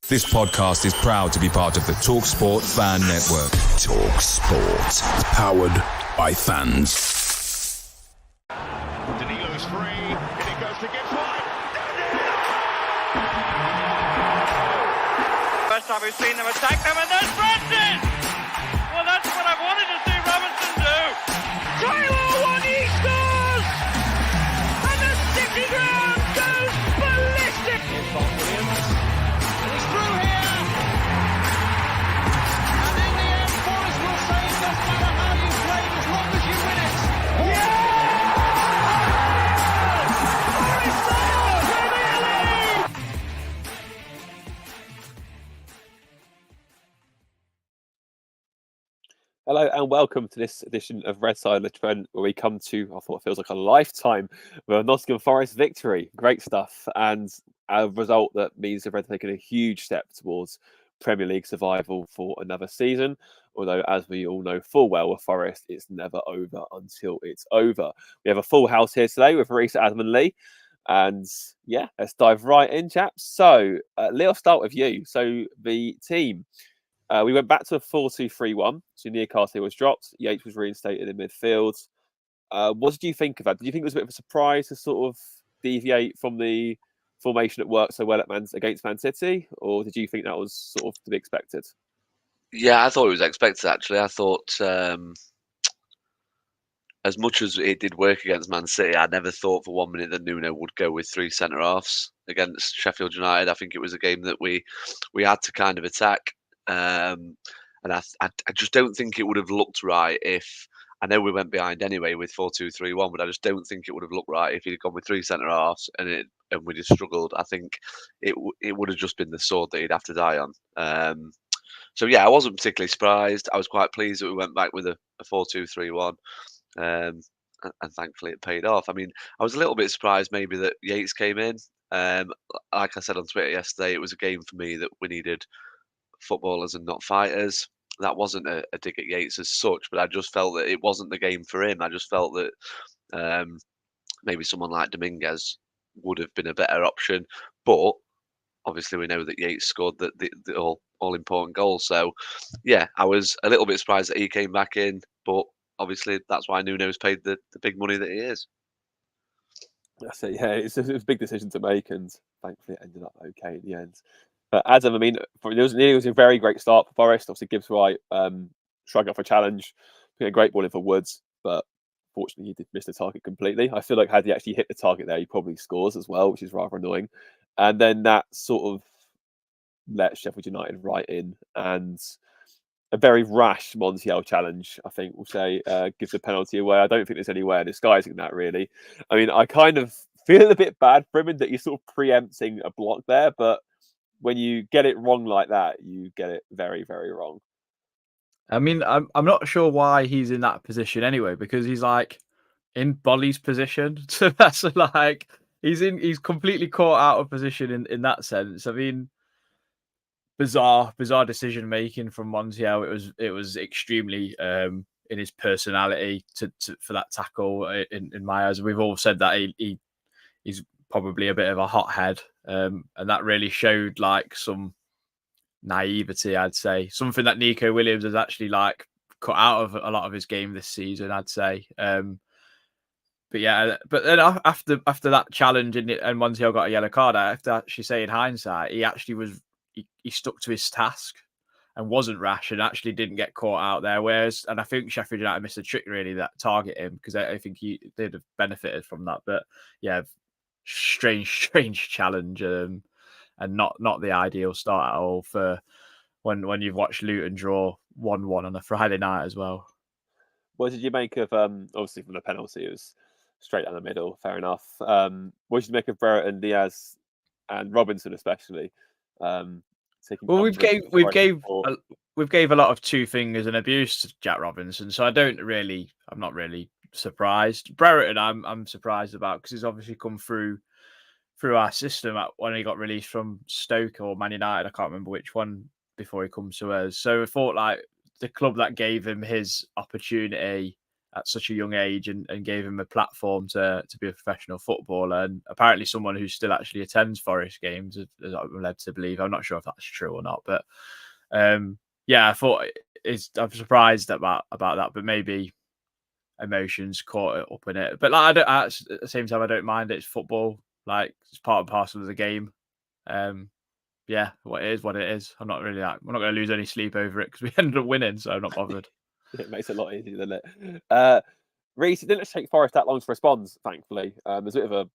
This podcast is proud to be part of the TalkSport Fan Network. TalkSport. Powered by fans. Danilo's free, and it goes to Gibbs-White. First time we've seen them attack them, and there's Francis! Well, that's what I wanted to see Robinson do. Taylor one, he scores! And the city ground goes ballistic! Here's Bob Williams. And he's through here! And in the end, Forrest will say it doesn't matter how you play as long as you win it. Yeah! Forest Sales Premier League! Hello and welcome to this edition of Red Side of the Trent, where we come to, I thought it feels like a lifetime, with a Nottingham Forest victory. Great stuff. And a result that means the Reds have taken a huge step towards Premier League survival for another season. Although, as we all know full well with Forest, it's never over until it's over. We have a full house here today with Reece, Adam and Lee. And yeah, let's dive right in, chaps. So, Lee, I'll start with you. So, the team. We went back to a 4-2-3-1. So Newcastle was dropped. Yates was reinstated in midfield. What did you think of that? Did you think it was a bit of a surprise to sort of deviate from the formation that worked so well against Man City? Or did you think that was sort of to be expected? Yeah, I thought it was expected, actually. I thought as much as it did work against Man City, I never thought for 1 minute that Nuno would go with three centre-halves against Sheffield United. I think it was a game that we had to kind of attack. And I just don't think it would have looked right if, I know we went behind anyway with 4-2-3-1, but I just don't think it would have looked right if he'd gone with three centre halves and we'd have struggled. I think it would have just been the sword that he'd have to die on. So yeah, I wasn't particularly surprised. I was quite pleased that we went back with a 4-2-3-1, and thankfully it paid off. I mean, I was a little bit surprised maybe that Yates came in. Like I said on Twitter yesterday, it was a game for me that we needed footballers and not fighters. That wasn't a dig at Yates as such, but I just felt that it wasn't the game for him. I just felt that maybe someone like Dominguez would have been a better option. But obviously, we know that Yates scored the all important goal. So yeah, I was a little bit surprised that he came back in. But obviously, that's why Nuno's paid the big money that he is. That's it. Yeah, it's a big decision to make, and thankfully it ended up okay in the end. Adam, I mean, it was a very great start for Forest. Obviously, Gibbs-White shrugged up a challenge, put a great ball in for Woods, but fortunately he did miss the target completely. I feel like had he actually hit the target there, he probably scores as well, which is rather annoying. And then that sort of let Sheffield United right in, and a very rash Montiel challenge, I think we'll say, gives the penalty away. I don't think there's any way of disguising that, really. I mean, I kind of feel a bit bad for him that he's sort of preempting a block there, but when you get it wrong like that, you get it very, very wrong. I mean, I'm not sure why he's in that position anyway, because he's like in Bolly's position. So that's like he's completely caught out of position in that sense. I mean, bizarre decision making from Montiel. It was extremely in his personality for that tackle in my eyes. We've all said that he's probably a bit of a hothead, and that really showed like some naivety, I'd say, something that Nico Williams has actually like cut out of a lot of his game this season, I'd say. But yeah, but then after that challenge and Montiel got a yellow card, I have to actually say in hindsight, he actually he stuck to his task and wasn't rash and actually didn't get caught out there. Whereas, and I think Sheffield United missed a trick really that target him, because I think they'd have benefited from that. But yeah, strange challenge, and not the ideal start at all for when you've watched Luton draw 1-1 on a Friday night as well. What did you make of obviously from the penalty? It was straight down the middle, fair enough. What did you make of Brereton, Diaz, and Robinson especially? Well, we've gave a lot of two fingers and abuse to Jack Robinson, so I'm not really surprised. Brereton, I'm surprised about, because he's obviously come through our system when he got released from Stoke or Man United. I can't remember which one before he comes to us. So I thought like the club that gave him his opportunity at such a young age and gave him a platform to be a professional footballer, and apparently someone who still actually attends Forest games, as I'm led to believe. I'm not sure if that's true or not, but yeah, I thought I'm surprised about that, but maybe emotions caught it up in it. But like, at the same time, I don't mind it. It's football, like it's part and parcel of the game. Yeah, what it is. I'm not really we're not going to lose any sleep over it because we ended up winning, so I'm not bothered. It makes it a lot easier, doesn't it? Reece, it didn't take Forest that long to respond, thankfully. There's a bit of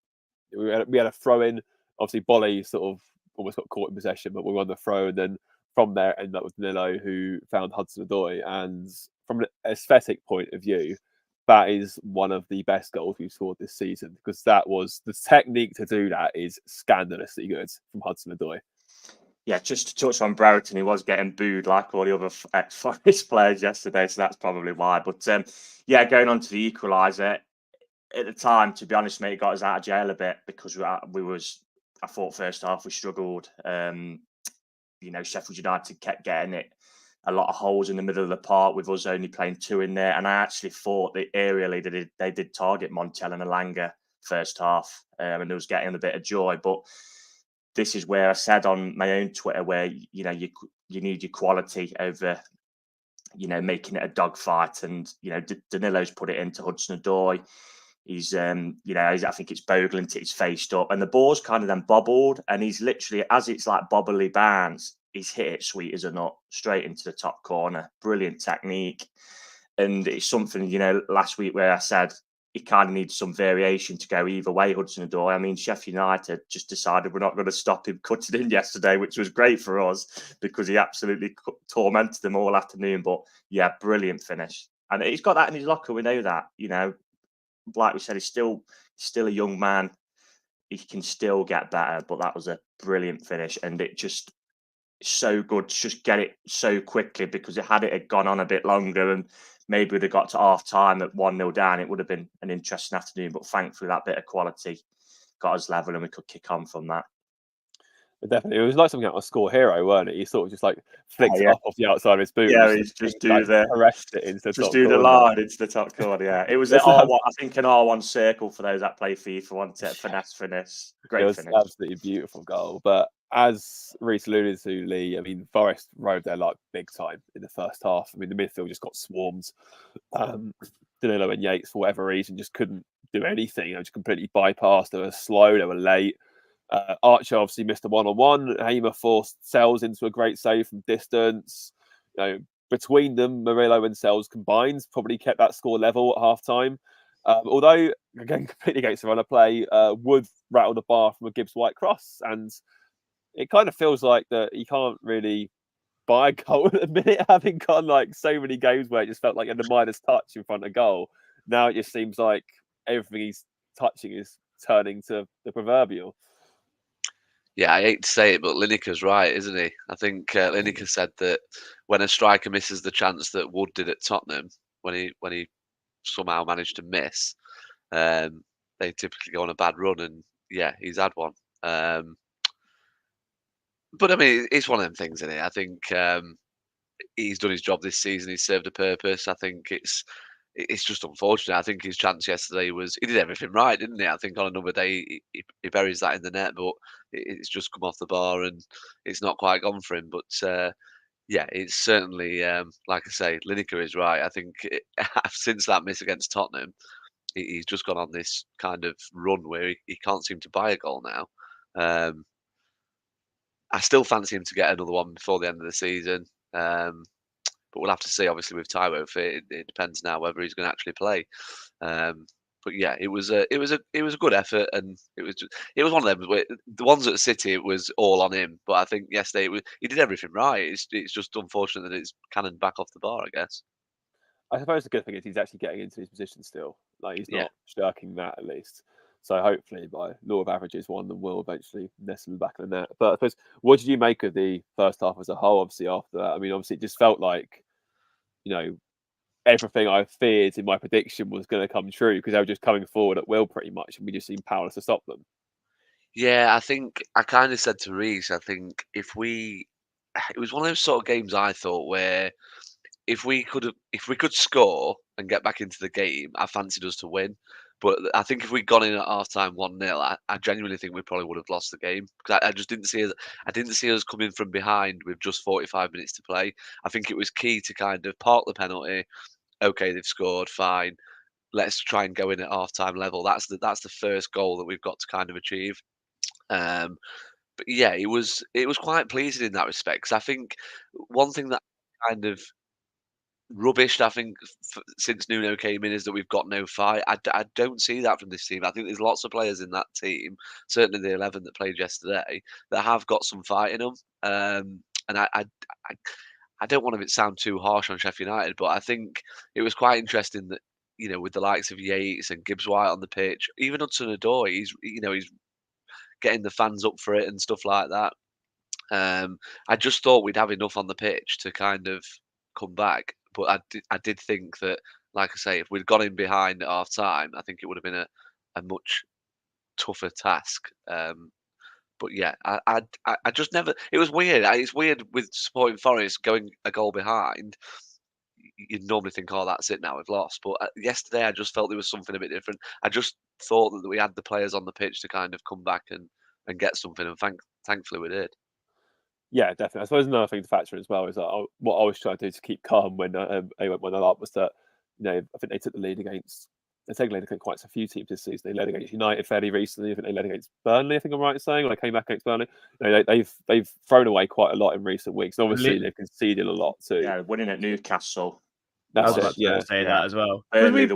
we had a throw in. Obviously, Bolly sort of almost got caught in possession, but we won the throw, and then from there ended up with Murillo, who found Hudson-Odoi. And from an aesthetic point of view, that is one of the best goals we've scored this season, because that was the technique to do that is scandalously good from Hudson-Odoi. Yeah, just to touch on Brereton, he was getting booed like all the other ex-Forest players yesterday, so that's probably why. But yeah, going on to the equaliser, at the time, to be honest, mate, it got us out of jail a bit because I thought first half we struggled. Sheffield United kept getting it a lot of holes in the middle of the park with us only playing 2 in there, and I actually thought that aerially they did target Montiel and Alanga first half, and it was getting a bit of joy. But this is where I said on my own Twitter where you need your quality over making it a dogfight, and Danilo's put it into Hudson-Odoi. He's I think it's Bogle into his faced up, and the ball's kind of then bobbled, and he's literally, as it's like bobbly bounce, he's hit it sweet as a nut straight into the top corner. Brilliant technique. And it's something, last week where I said he kind of needs some variation to go either way, Hudson-Odoi. I mean, Sheffield United just decided we're not going to stop him cutting in yesterday, which was great for us because he absolutely tormented them all afternoon. But yeah, brilliant finish. And he's got that in his locker. We know that, like we said, he's still a young man. He can still get better, but that was a brilliant finish. And it just so good to just get it so quickly, because had it gone on a bit longer and maybe we'd have got to half time at 1-0 down, it would have been an interesting afternoon. But thankfully, that bit of quality got us level and we could kick on from that. But definitely, it was like something out of Score Hero, weren't it? He sort of just like flicked it up off the outside of his boot. Yeah, he's just do it into the line into the top corner. Yeah, it was an R1, I think an R1 circle for those that play FIFA. Wanted it finesse. Great finish. It was absolutely beautiful goal. But as Reece alluded to, Lee, I mean, Forest rode their luck big time in the first half. I mean, the midfield just got swarmed. Danilo and Yates, for whatever reason, just couldn't do anything. Just completely bypassed. They were slow. They were late. Archer obviously missed a one-on-one. Hamer forced Sels into a great save from distance. Between them, Murillo and Sels combined probably kept that score level at half-time. Although, again, completely against the runner play, Wood rattled the bar from a Gibbs White cross, and it kind of feels like that he can't really buy a goal at the minute, having gone like so many games where it just felt like the minus touch in front of goal. Now it just seems like everything he's touching is turning to the proverbial. Yeah, I hate to say it, but Lineker's right, isn't he? I think Lineker said that when a striker misses the chance that Wood did at Tottenham, when he somehow managed to miss, they typically go on a bad run, and yeah, he's had one. But I mean, it's one of them things, isn't it? I think he's done his job this season. He's served a purpose. I think it's just unfortunate. I think his chance yesterday he did everything right, didn't he? I think on another day he buries that in the net, but it's just come off the bar and it's not quite gone for him. But yeah, it's certainly, like I say, Lineker is right. I think since that miss against Tottenham, he's just gone on this kind of run where he can't seem to buy a goal now. I still fancy him to get another one before the end of the season. But we'll have to see. Obviously, with Taiwo, it depends now whether he's going to actually play. But yeah, it was a good effort, and it was one of them where the ones at City it was all on him. But I think yesterday he did everything right. It's just unfortunate that it's cannoned back off the bar, I guess. I suppose the good thing is he's actually getting into his position still. Like he's not shirking that at least. So hopefully, by law of averages, one of them will eventually nestle in the back of the net. But I suppose, what did you make of the first half as a whole? Obviously, after that, I mean, obviously, it just felt like, everything I feared in my prediction was going to come true because they were just coming forward at will pretty much, and we just seemed powerless to stop them. Yeah, I think I kind of said to Reece, I think it was one of those sort of games I thought where if we could score, and get back into the game, I fancied us to win. But I think if we'd gone in at half time 1-0, I genuinely think we probably would have lost the game because I just didn't see us. I didn't see us coming from behind with just 45 minutes to play. I think it was key to kind of park the penalty. Okay, they've scored, fine. Let's try and go in at half time level. That's the first goal that we've got to kind of achieve. But yeah, it was quite pleasing in that respect. 'Cause I think one thing that kind of rubbish, I think, since Nuno came in is that we've got no fight. I don't see that from this team. I think there's lots of players in that team, certainly the 11 that played yesterday, that have got some fight in them. And I don't want to sound too harsh on Sheffield United, but I think it was quite interesting that, with the likes of Yates and Gibbs White on the pitch, even Hudson-Odoi, he's getting the fans up for it and stuff like that. I just thought we'd have enough on the pitch to kind of come back, but I did think that, like I say, if we'd gone in behind at half time, I think it would have been a much tougher task. But yeah, I just never. It was weird. It's weird with supporting Forest going a goal behind. You'd normally think, "Oh, that's it now. We've lost." But yesterday, I just felt there was something a bit different. I just thought that we had the players on the pitch to kind of come back and get something, and thankfully we did. Yeah, definitely. I suppose another thing to factor in as well is that what I was trying to do to keep calm when they went 1-0 up was that, I think they took the lead against. They've taken lead against quite a few teams this season. They led against United fairly recently. I think they led against Burnley. I think I'm right in saying, or they came back against Burnley. They've thrown away quite a lot in recent weeks. And obviously, they've conceded a lot too. Yeah, winning at Newcastle. I That's was it. about to say that as well. Burnley,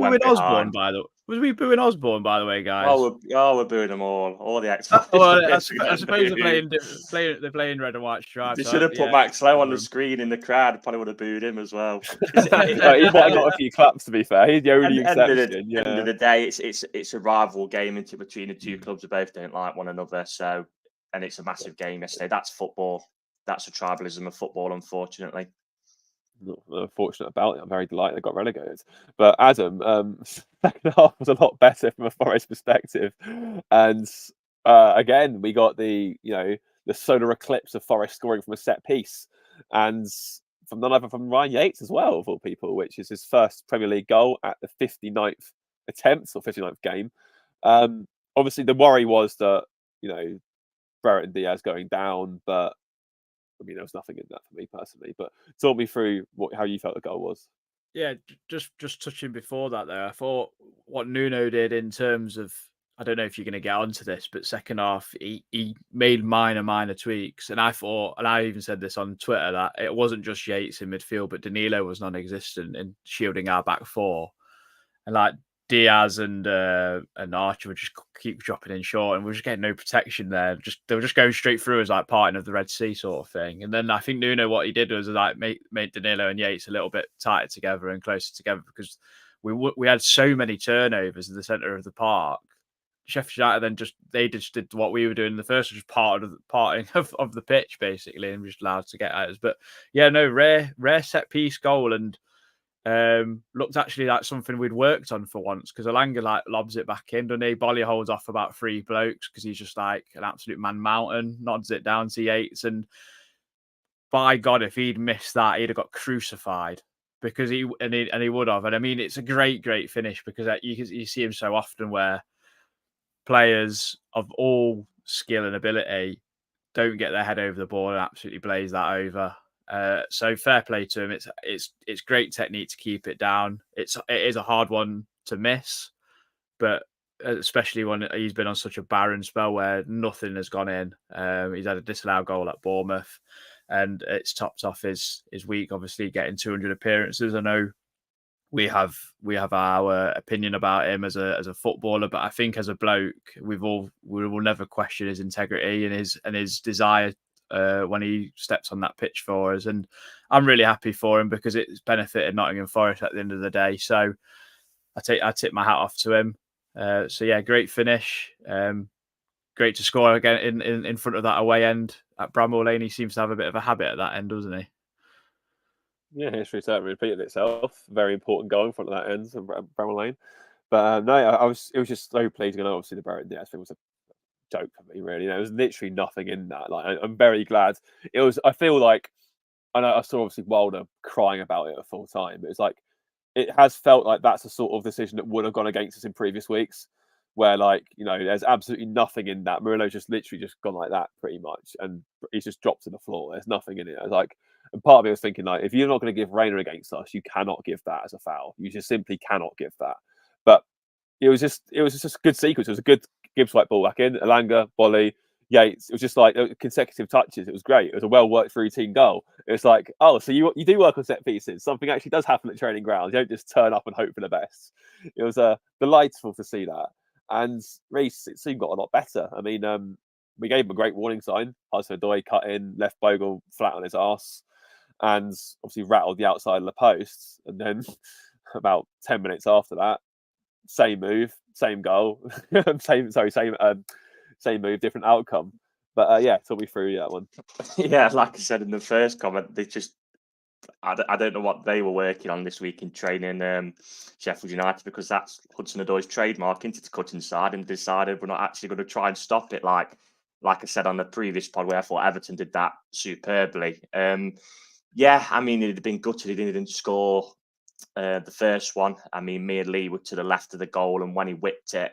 Was we booing Osborne, by the way, guys? We're booing them all the ex. I suppose they're playing red and white stripes. They should have put Max Lowe on the screen in the crowd. Probably would have booed him as well. He might have got a few claps, to be fair. He's the only exception. End of the day, it's a rival game between the two clubs who both don't like one another. So, and it's a massive game yesterday. That's football. That's the tribalism of football, unfortunately. Not unfortunate about it. I'm very delighted they got relegated. But Adam, second half was a lot better from a Forest perspective, and again we got the solar eclipse of Forest scoring from a set piece, and from none other than Ryan Yates as well, of all people, which is his first Premier League goal at the 59th attempt or 59th game. Obviously, the worry was that Brereton Diaz going down, but there was nothing in that for me personally. But talk me through how you felt the goal was. Yeah, just touching before that there, I thought what Nuno did in terms of, I don't know if you're going to get onto this, but second half he made minor tweaks, and I thought, and I even said this on Twitter, that it wasn't just Yates in midfield, but Danilo was non-existent in shielding our back four, and like Diaz and Archer would just keep dropping in short, and we're just getting no protection there. They were just going straight through as like parting of the Red Sea sort of thing. And then I think Nuno, what he did was like make Danilo and Yates a little bit tighter together and closer together, because we had so many turnovers in the centre of the park. Sheffield United then just did what we were doing in the first, which was parting of the pitch basically, and just allowed to get at us. But yeah, no, rare set piece goal, and looked actually like something we'd worked on for once, because Alanga like lobs it back in, doesn't he? Bolly holds off about 3 blokes because he's just like an absolute man mountain, nods it down to Yates, and by God, if he'd missed that, he'd have got crucified, because he would have. And I mean, it's a great finish, because you see him so often where players of all skill and ability don't get their head over the ball and absolutely blaze that over. So fair play to him. It's great technique to keep it down. It is a hard one to miss, but especially when he's been on such a barren spell where nothing has gone in. He's had a disallowed goal at Bournemouth, and it's topped off his week, obviously getting 200 appearances. I know we have our opinion about him as a footballer, but I think as a bloke, we will never question his integrity and his desire when he steps on that pitch for us. And I'm really happy for him, because it's benefited Nottingham Forest at the end of the day. So I tip my hat off to him. So yeah, great finish. Great to score again in front of that away end at Bramall Lane. He seems to have a bit of a habit at that end, doesn't he? Yeah, history certainly repeated itself. Very important goal in front of that end of Bramall Lane. But no, it was just so pleasing. And obviously the Brereton Diaz thing was a joke for me, really. There was literally nothing in that. Like, I'm very glad. It was. I feel like I saw obviously Wilder crying about it at full time. It was like it has felt like that's a sort of decision that would have gone against us in previous weeks, where like, you know, there's absolutely nothing in that. Murillo just literally just gone like that pretty much, and he's just dropped to the floor. There's nothing in it. I was like, and part of me was thinking like, if you're not going to give Reina against us, you cannot give that as a foul. You just simply cannot give that. But it was just a good sequence. It was a good Gibbs White ball back in, Elanga, volley, Yates. It was just like consecutive touches. It was great. It was a well worked routine goal. It was like, oh, so you do work on set pieces. Something actually does happen at training grounds. You don't just turn up and hope for the best. It was delightful to see that. And Reece, it seemed got a lot better. I mean, we gave him a great warning sign. Hudson-Odoi cut in, left Bogle flat on his arse, and obviously rattled the outside of the post. And then about 10 minutes after that, same move, same goal, same move, different outcome. But yeah, talk me through that one. Yeah, like I said in the first comment, they just I don't know what they were working on this week in training Sheffield United, because that's Hudson-Odoi's trademark, into to cut inside, and decided we're not actually going to try and stop it. Like I said on the previous pod, where I thought Everton did that superbly. Yeah, I mean, he'd have been gutted he didn't score the first one. I mean, me and Lee were to the left of the goal, and when he whipped it,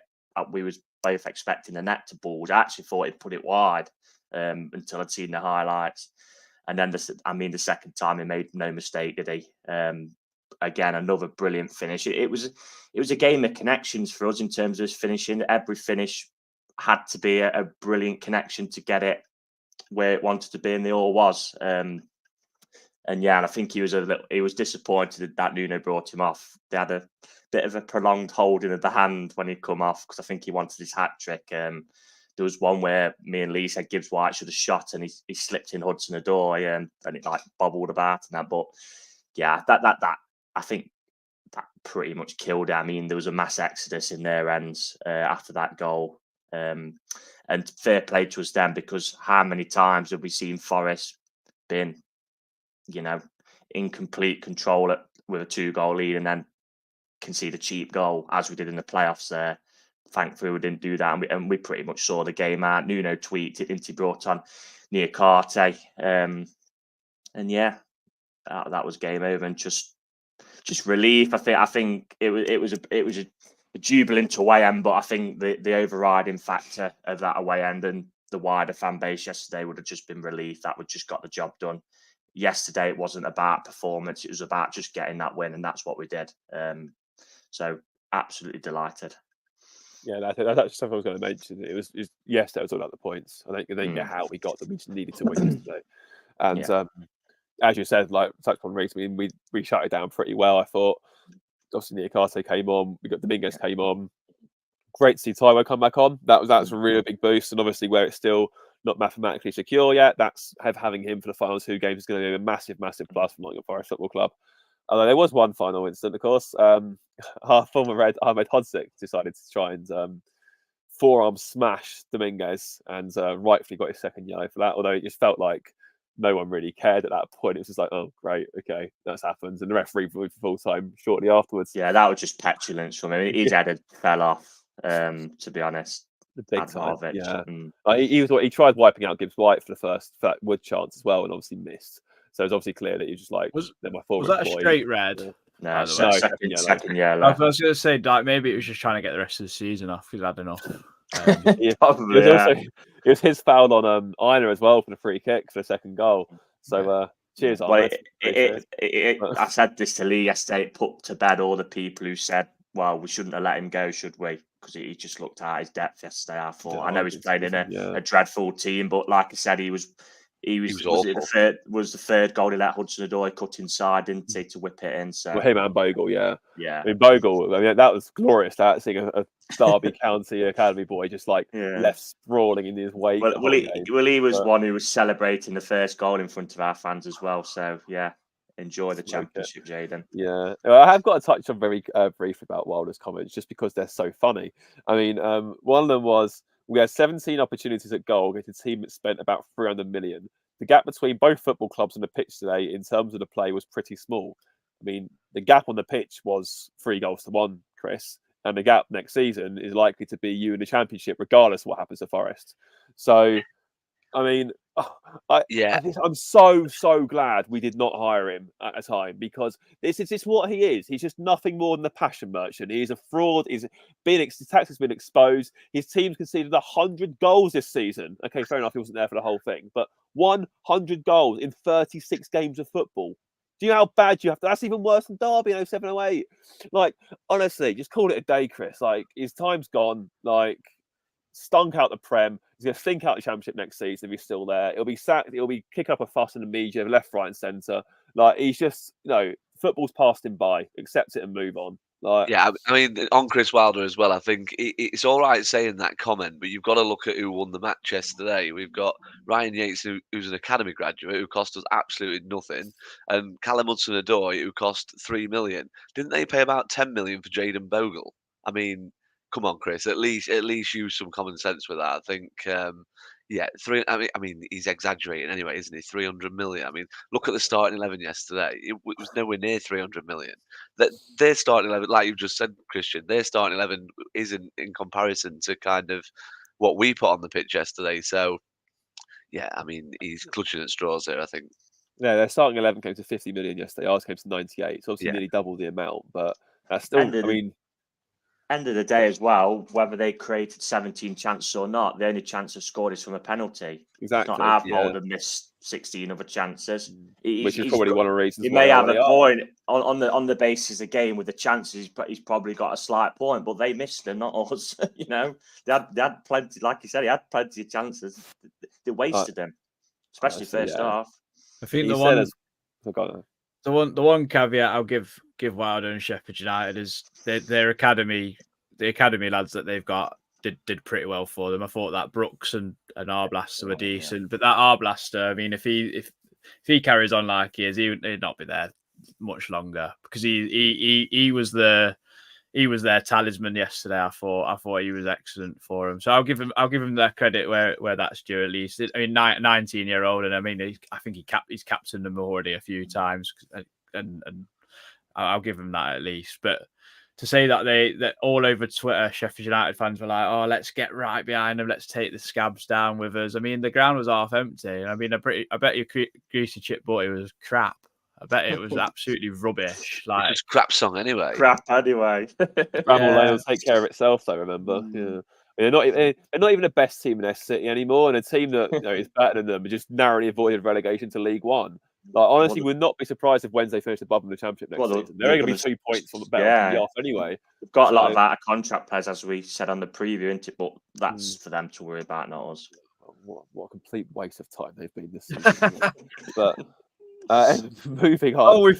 we was both expecting the net to bulge. I actually thought he'd put it wide until I'd seen the highlights. And then, the second time he made no mistake, did he? Again, another brilliant finish. It was a game of connections for us in terms of his finishing. Every finish had to be a brilliant connection to get it where it wanted to be, and they all was. And I think he was disappointed that Nuno brought him off. They had a bit of a prolonged holding of the hand when he'd come off, because I think he wanted his hat trick. There was one where me and Lee said Gibbs White should have shot, and he slipped in Hudson-Odoi, and it like bobbled about and that. But yeah, that I think that pretty much killed it. I mean, there was a mass exodus in their ends after that goal. And fair play to us then, because how many times have we seen Forest been, in complete control with a 2-goal lead and then concede a cheap goal, as we did in the playoffs there. Thankfully, we didn't do that, and we pretty much saw the game out. Nuno tweeted, didn't he? Brought on Niakate, and yeah, that was game over, and just relief. I think it was a jubilant away end, but I think the overriding factor of that away end and the wider fan base yesterday would have just been relief. That would just got the job done. Yesterday, it wasn't about performance; it was about just getting that win, and that's what we did. So absolutely delighted. Yeah, that's something I was going to mention. It was yesterday was all about the points. I don't get how we got them. We just needed to win yesterday. And as you said, like touched on Reece, I mean, we shut it down pretty well. I thought obviously Niakate came on, we got Dominguez came on. Great to see Taiwo come back on. That's a really big boost, and obviously where it's still not mathematically secure yet, that's having him for the final 2 games is going to be a massive plus for Nottingham Forest Football Club. Although there was one final incident, of course. Our former Red, Ahmed Hodzic, decided to try and forearm smash Dominguez, and rightfully got his second yellow for that. Although it just felt like no one really cared at that point. It was just like, oh, great, okay, that's happened. And the referee moved for full time shortly afterwards. Yeah, that was just petulance from him. His head fell off, to be honest. The big time, yeah. He tried wiping out Gibbs White for that Wood chance as well, and obviously missed. So it's obviously clear that he was just like, was that a straight red? Yeah. No, second yellow. I was going to say, like, maybe it was just trying to get the rest of the season off because I had enough. Probably, it was his foul on Ina as well for the free kick for the second goal. So cheers, Ahmed. I said this to Lee yesterday. It put to bed all the people who said, well, we shouldn't have let him go, should we? Because he just looked at his depth yesterday. I thought, I know he's playing in a dreadful team, but like I said, he was the third goal he let Hudson-Odoi cut inside, didn't he, to whip it in? So him and Bogle, yeah. I mean, Bogle, that was glorious. That seeing a Derby County academy boy just left sprawling in his wake. He was one who was celebrating the first goal in front of our fans as well. So yeah, enjoy the championship, Jaden. Yeah, I have got to touch on very briefly about Wilder's comments, just because they're so funny. I mean, one of them was, we had 17 opportunities at goal against a team that spent about 300 million. The gap between both football clubs on the pitch today in terms of the play was pretty small. I mean, the gap on the pitch was 3-1, Chris, and the gap next season is likely to be you in the championship, regardless of what happens to Forest. So I mean, Yeah, I'm so glad we did not hire him at a time, because this is just what he is. He's just nothing more than a passion merchant. He's a fraud. His tax has been exposed. His team's conceded 100 goals this season. Okay, fair enough. He wasn't there for the whole thing, but 100 goals in 36 games of football. Do you know how bad you have to? That's even worse than Derby in 07-08. Like, honestly, just call it a day, Chris. Like, his time's gone. Like, stunk out the Prem. He's going to think out the Championship next season if he's still there. It'll be sacked. It'll be kick up a fuss in the media, left, right, and centre. Like, he's just, football's passed him by. Accept it and move on. Like, yeah. I mean, on Chris Wilder as well. I think it's all right saying that comment, but you've got to look at who won the match yesterday. We've got Ryan Yates, who's an academy graduate, who cost us absolutely nothing, and Callum Hudson-Odoi, who cost 3 million. Didn't they pay about 10 million for Jaden Bogle? I mean, come on, Chris. At least use some common sense with that. I think. Yeah, I mean, he's exaggerating anyway, isn't he? 300 million. I mean, look at the starting 11 yesterday. It was nowhere near 300 million. That their starting 11, like you've just said, Christian, their starting 11 isn't in comparison to kind of what we put on the pitch yesterday. So, yeah, I mean, he's clutching at straws there, I think. yeah, their starting 11 came to 50 million yesterday. Ours came to 98. So obviously Yeah. nearly double the amount, but that's still, End of the day as well, whether they created 17 chances or not, the only chance they scored is from a penalty. exactly. It's not our yeah. fault they've missed 16 other chances. Which is probably one of the reasons He why may they have a already are. point on the basis of game with the chances. He's probably got a slight point, but they missed them, not us. They had plenty. Like you said, he had plenty of chances. They wasted them, especially first half. I think He the said one, the one caveat I'll give Wilder and Sheffield United is their academy, the academy lads that they've got did pretty well for them. I thought that Brooks and Arblaster were decent, but that Arblaster, I mean, if he carries on like he is, he'd not be there much longer, because he was their talisman yesterday. I thought he was excellent for him. So I'll give him their credit where that's due, at least. I mean, 19-year-old, and I mean, I think he's captained them already a few times, and I'll give him that at least. But to say that all over Twitter, Sheffield United fans were like, "Oh, let's get right behind them. Let's take the Scabs down with us." I mean, the ground was half empty. I mean, I bet you Greasy Chip bought it was crap. I bet it was absolutely rubbish. Like, It's crap song anyway. Crap anyway. Bramall Lane will take care of itself, though, remember? Yeah. They're not even the best team in their city anymore, and a team that is better than them, but just narrowly avoided relegation to League One. Like, honestly, would not be surprised if Wednesday finished above them in the Championship next season. They're going to be 2 points on the better than the off anyway. We've got a lot of out of contract players, as we said on the preview, isn't it? But that's for them to worry about, not us. What a complete waste of time they've been this season. But moving on. Oh, we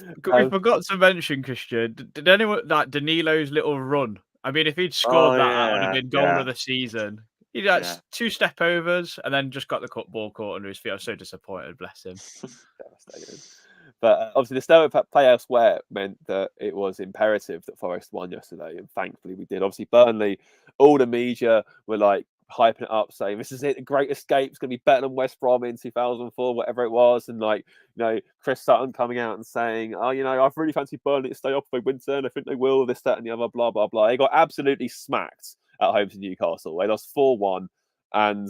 forgot to mention, Christian. Did anyone like Danilo's little run? I mean, if he'd scored that would have been goal of the season. He had 2 step overs and then just got the ball caught under his feet. I was so disappointed, bless him. Devastated. But obviously, the stereo play elsewhere meant that it was imperative that Forest won yesterday, and thankfully we did. Obviously, Burnley, all the media were like hyping it up, saying this is it, the great escape. It's going to be better than West Brom in 2004, whatever it was. And Chris Sutton coming out and saying, "Oh, I've really fancied Burnley to stay up if they win turn. I think they will. This, that, and the other. Blah blah blah." They got absolutely smacked at home to Newcastle. They lost 4-1, and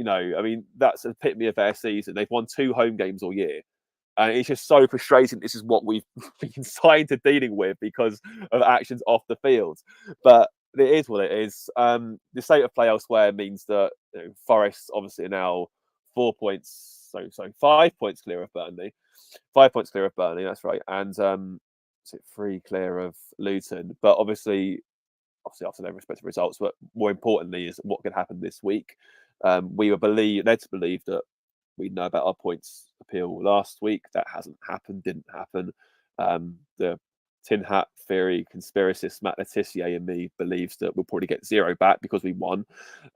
I mean, that's an epitome of their season. They've won 2 home games all year. And it's just so frustrating. This is what we've been signed to dealing with because of actions off the field. But it is what it is. The state of play elsewhere means that Forest obviously are now 4 points, so 5 points clear of Burnley. 5 points clear of Burnley, that's right. And 3 clear of Luton. But obviously after their respective results, but more importantly is what could happen this week. We were led to believe that we know about our points appeal last week. That hasn't happened, didn't happen. The tin hat theory conspiracist Matt Letitia and me believes that we'll probably get 0 back because we won,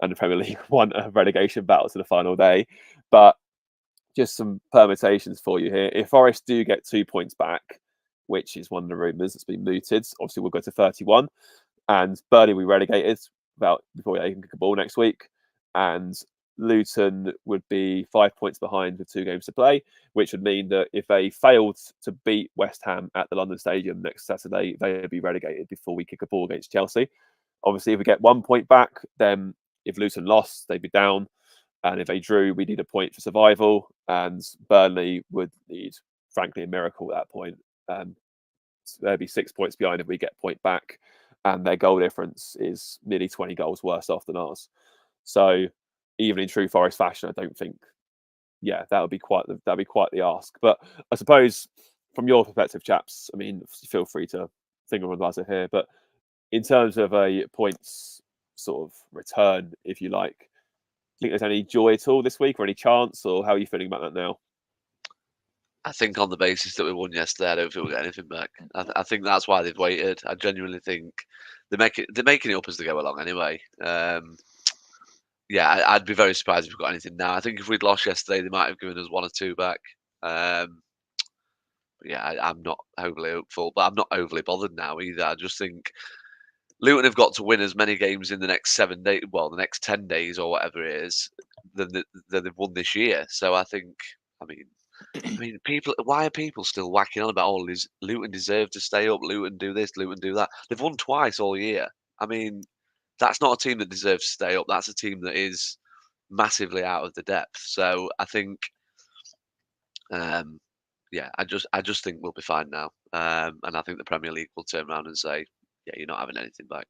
and the Premier League won a relegation battle to the final day. But just some permutations for you here. If Forest do get 2 points back, which is one of the rumours that's been mooted, obviously we'll go to 31, and Burnley will be relegated before they can kick a ball next week, and Luton would be 5 points behind with 2 games to play, which would mean that if they failed to beat West Ham at the London Stadium next Saturday, they would be relegated before we kick a ball against Chelsea. Obviously, if we get 1 point back, then if Luton lost, they'd be down. And if they drew, we need a point for survival, and Burnley would need, frankly, a miracle at that point. They'd be 6 points behind if we get a point back, and their goal difference is nearly 20 goals worse off than ours. So even in true Forest fashion, I don't think, that would be quite the ask. But I suppose from your perspective, chaps, I mean, feel free to think of a buzzer here, but in terms of a points sort of return, if you like, do you think there's any joy at all this week or any chance, or how are you feeling about that now? I think on the basis that we won yesterday, I don't feel we'll get anything back. I think that's why they've waited. I genuinely think they're making it up as they go along anyway. I'd be very surprised if we got anything now. I think if we'd lost yesterday, they might have given us 1 or 2 back. I'm not overly hopeful, but I'm not overly bothered now either. I just think Luton have got to win as many games in the next 7 days, well, the next 10 days or whatever it is, than they've won this year. So I mean, people. Why are people still whacking on about all these? Luton deserve to stay up. Luton do this. Luton do that. They've won twice all year. I mean, that's not a team that deserves to stay up. That's a team that is massively out of the depth. So I think, I just think we'll be fine now. And I think the Premier League will turn around and say, yeah, you're not having anything back.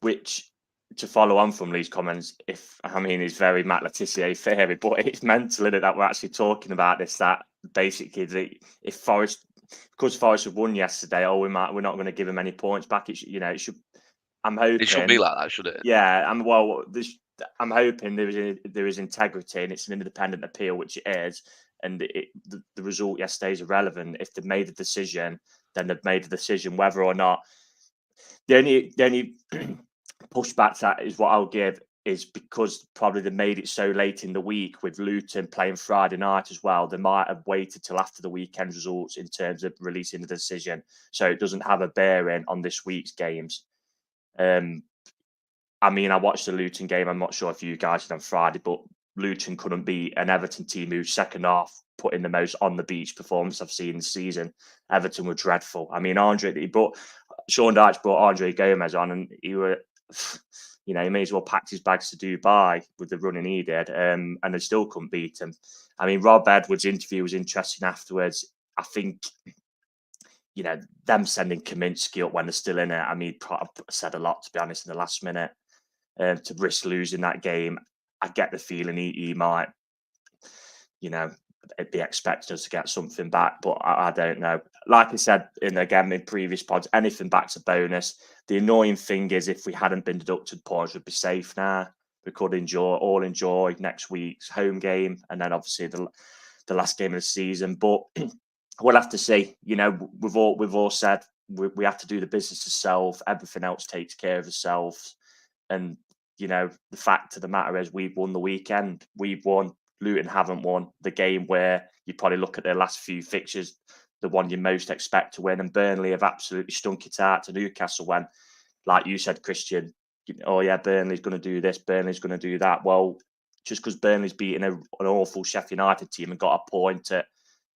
Which, to follow on from Lee's comments, it's very Matt Letizia theory, but it's mental, isn't it, that we're actually talking about this, that basically if Forest, because Forest have won yesterday, we're not going to give them any points back. It should, I'm hoping it should be like that, should it? Yeah, I'm hoping there is integrity and it's an independent appeal, which it is, and the result yesterday is irrelevant. If they've made a decision, then they've made a decision, whether or not. The only pushback to that is what I'll give is because probably they made it so late in the week with Luton playing Friday night as well. They might have waited till after the weekend results in terms of releasing the decision, so it doesn't have a bearing on this week's games. I watched the Luton game. I'm not sure if you guys did on Friday, but Luton couldn't beat an Everton team whose second half put in the most on the beach performance I've seen this season. Everton were dreadful. I mean, Sean Dyche brought Andre Gomez on, and he may as well packed his bags to Dubai with the running he did, and they still couldn't beat him. I mean, Rob Edwards' interview was interesting afterwards. I think, them sending Kaminsky up when they're still in it. I mean, I said a lot, to be honest, in the last minute to risk losing that game. I get the feeling he might, be expecting us to get something back, but I don't know. Like I said, in previous pods, anything back's a bonus. The annoying thing is, if we hadn't been deducted points, we'd be safe now. We could enjoy next week's home game, and then obviously the last game of the season. But we'll have to see. We've all said we have to do the business ourselves. Everything else takes care of itself. And the fact of the matter is, we've won the weekend. We've won. Luton haven't won the game where you probably look at their last few fixtures, the one you most expect to win. And Burnley have absolutely stunk it out to Newcastle when, like you said, Christian, Burnley's going to do this, Burnley's going to do that. Well, just because Burnley's beating an awful Sheffield United team and got a point at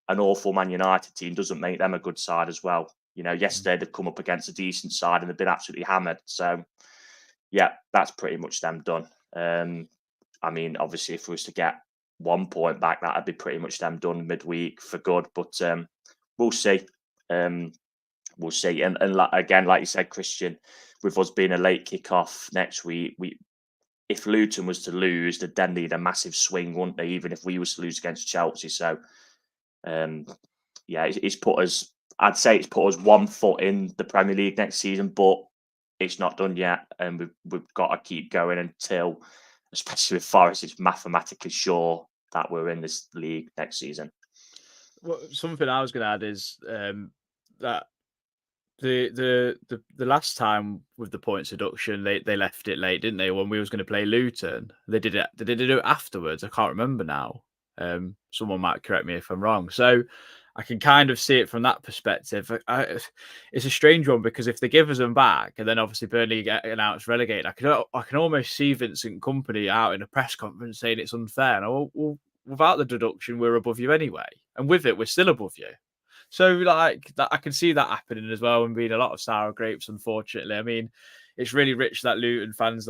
an awful Man United team doesn't make them a good side as well. Yesterday they've come up against a decent side and they've been absolutely hammered. So, yeah, that's pretty much them done. Obviously, if we was to get 1 point back, that'd be pretty much them done midweek for good. But we'll see. We'll see. And again, like you said, Christian, with us being a late kick-off next week, if Luton was to lose, they'd then need a massive swing, wouldn't they? Even if we was to lose against Chelsea. So, it's put us. I'd say it's put us 1 foot in the Premier League next season, but it's not done yet, and we've got to keep going until, especially with Forest, it's mathematically sure that we're in this league next season. Well, something I was going to add is that the last time with the points deduction, they left it late, didn't they? When we was going to play Luton, they did it. Did they do it afterwards? I can't remember now. Someone might correct me if I'm wrong. So I can kind of see it from that perspective. It's a strange one because if they give us them back and then obviously Burnley get announced relegated, I can almost see Vincent Kompany out in a press conference saying it's unfair. And well, without the deduction, we're above you anyway, and with it, we're still above you. So like that, I can see that happening as well, and being a lot of sour grapes. Unfortunately, I mean, it's really rich that Luton fans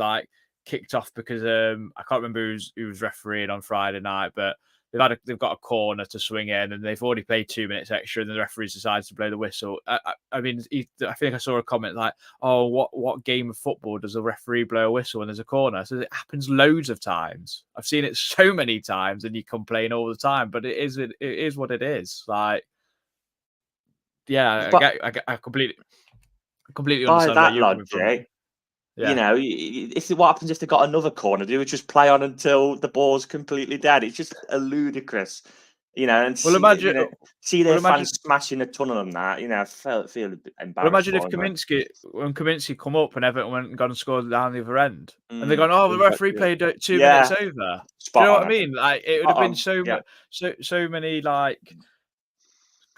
kicked off because I can't remember who was refereeing on Friday night, but they've got a corner to swing in, and they've already played 2 minutes extra, and the referees decided to blow the whistle. I mean, I think I saw a comment like, "Oh, what game of football does a referee blow a whistle when there's a corner?" So it happens loads of times. I've seen it so many times, and you complain all the time, but it is what it is. Like, yeah, I completely by understand where that you're coming from. logic, Yeah. you know, what happens if they got another corner? Do we just play on until the ball's completely dead? It's just a ludicrous, and see their fans smashing a tunnel and that. I feel a bit embarrassed. Well, imagine if Kaminsky come up and Everton went and gone and scored down the other end, and they're going, "Oh, the referee played 2 minutes over." Do you know what I mean? Like, it would have been so many like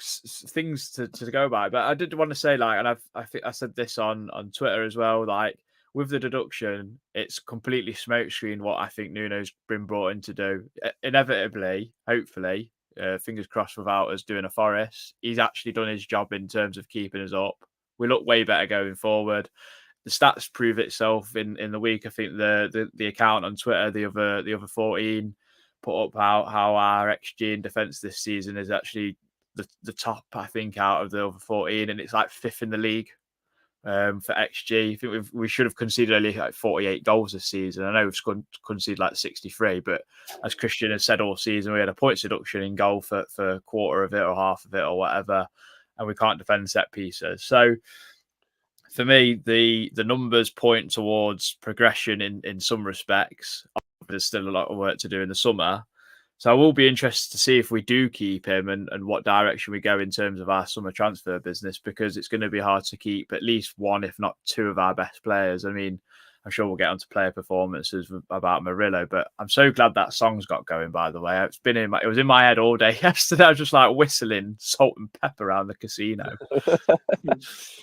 things to go by. But I did want to say, like, and I think I said this on Twitter as well, like, with the deduction, it's completely smokescreen what I think Nuno's been brought in to do. Inevitably, hopefully, fingers crossed, without us doing a Forest, he's actually done his job in terms of keeping us up. We look way better going forward. The stats prove itself in the week. I think the account on Twitter, the other 14, put up how our XG in defence this season is actually the top, I think, out of the other 14, and it's like 5th in the league. For XG, I think we should have conceded only like 48 goals this season. I know we've conceded like 63, but as Christian has said all season, we had a points deduction in goal for a quarter of it or half of it or whatever, and we can't defend set pieces. So for me, the numbers point towards progression in some respects. There's still a lot of work to do in the summer. So I will be interested to see if we do keep him and what direction we go in terms of our summer transfer business, because it's going to be hard to keep at least one, if not two, of our best players. I mean, I'm sure we'll get onto player performances about Murillo, but I'm so glad that song's got going, by the way. It was in my head all day yesterday. I was just like whistling Salt and Pepper around the casino.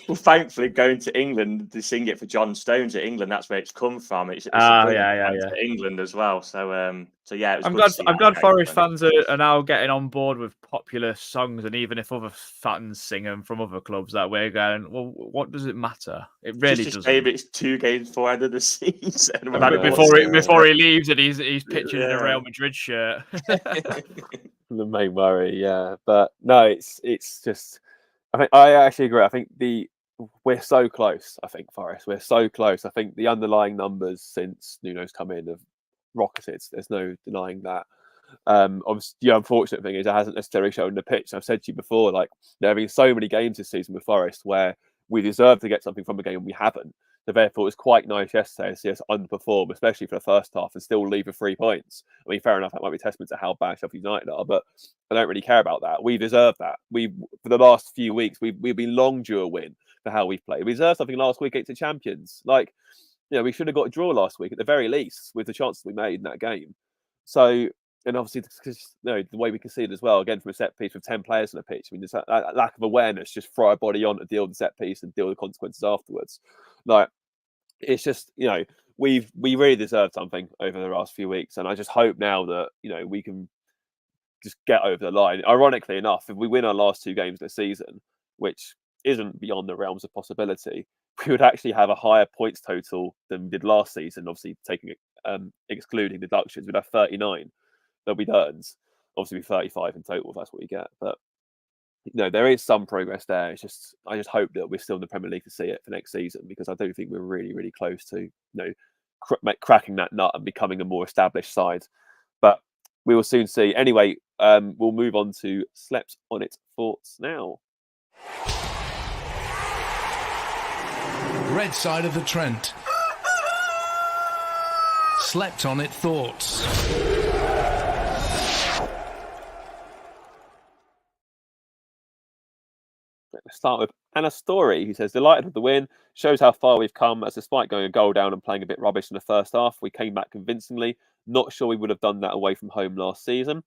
Well, thankfully, going to England, they sing it for John Stones at England. That's where it's come from. It's to England as well. So yeah, it was I'm glad Forest fans are now getting on board with popular songs, and even if other fans sing them from other clubs, that we're going, well, what does it matter? It really doesn't. Maybe it's 2 games before end of the season. Before he leaves, and he's pictured in a Real Madrid shirt. The main worry, yeah. But no, it's just. I actually agree. I think we're so close. I think Forest, we're so close. I think the underlying numbers since Nuno's come in have rocketed. There's no denying that. Obviously, the unfortunate thing is it hasn't necessarily shown the pitch. I've said to you before, like, there have been so many games this season with Forest where we deserve to get something from a game and we haven't. So therefore, it was quite nice yesterday to see us underperform, especially for the first half, and still leave with 3 points. I mean, fair enough, that might be a testament to how bad Sheffield United are, but I don't really care about that. We deserve that. For the last few weeks, we've been long due a win for how we've played. We deserved something last week against the champions. Like, we should have got a draw last week at the very least with the chances we made in that game. So, and obviously, the way we conceded as well, again, from a set piece with 10 players on the pitch, I mean, there's that lack of awareness, just throw our body on to deal with the set piece and deal with the consequences afterwards. Like, it's just, we really deserved something over the last few weeks. And I just hope now that, we can just get over the line. Ironically enough, if we win our last 2 games this season, which isn't beyond the realms of possibility, we would actually have a higher points total than we did last season. Obviously, excluding deductions, we'd have 39 that we'd earned. Obviously, 35 in total, if that's what we get. But there is some progress there. It's just, I just hope that we're still in the Premier League to see it for next season, because I don't think we're really, really close to, cracking that nut and becoming a more established side. But we will soon see. Anyway, we'll move on to Slept on It thoughts now. Red side of the Trent. Slept on it thoughts. Let's start with Anna Story, who says, delighted with the win. Shows how far we've come, as despite going a goal down and playing a bit rubbish in the first half, we came back convincingly. Not sure we would have done that away from home last season.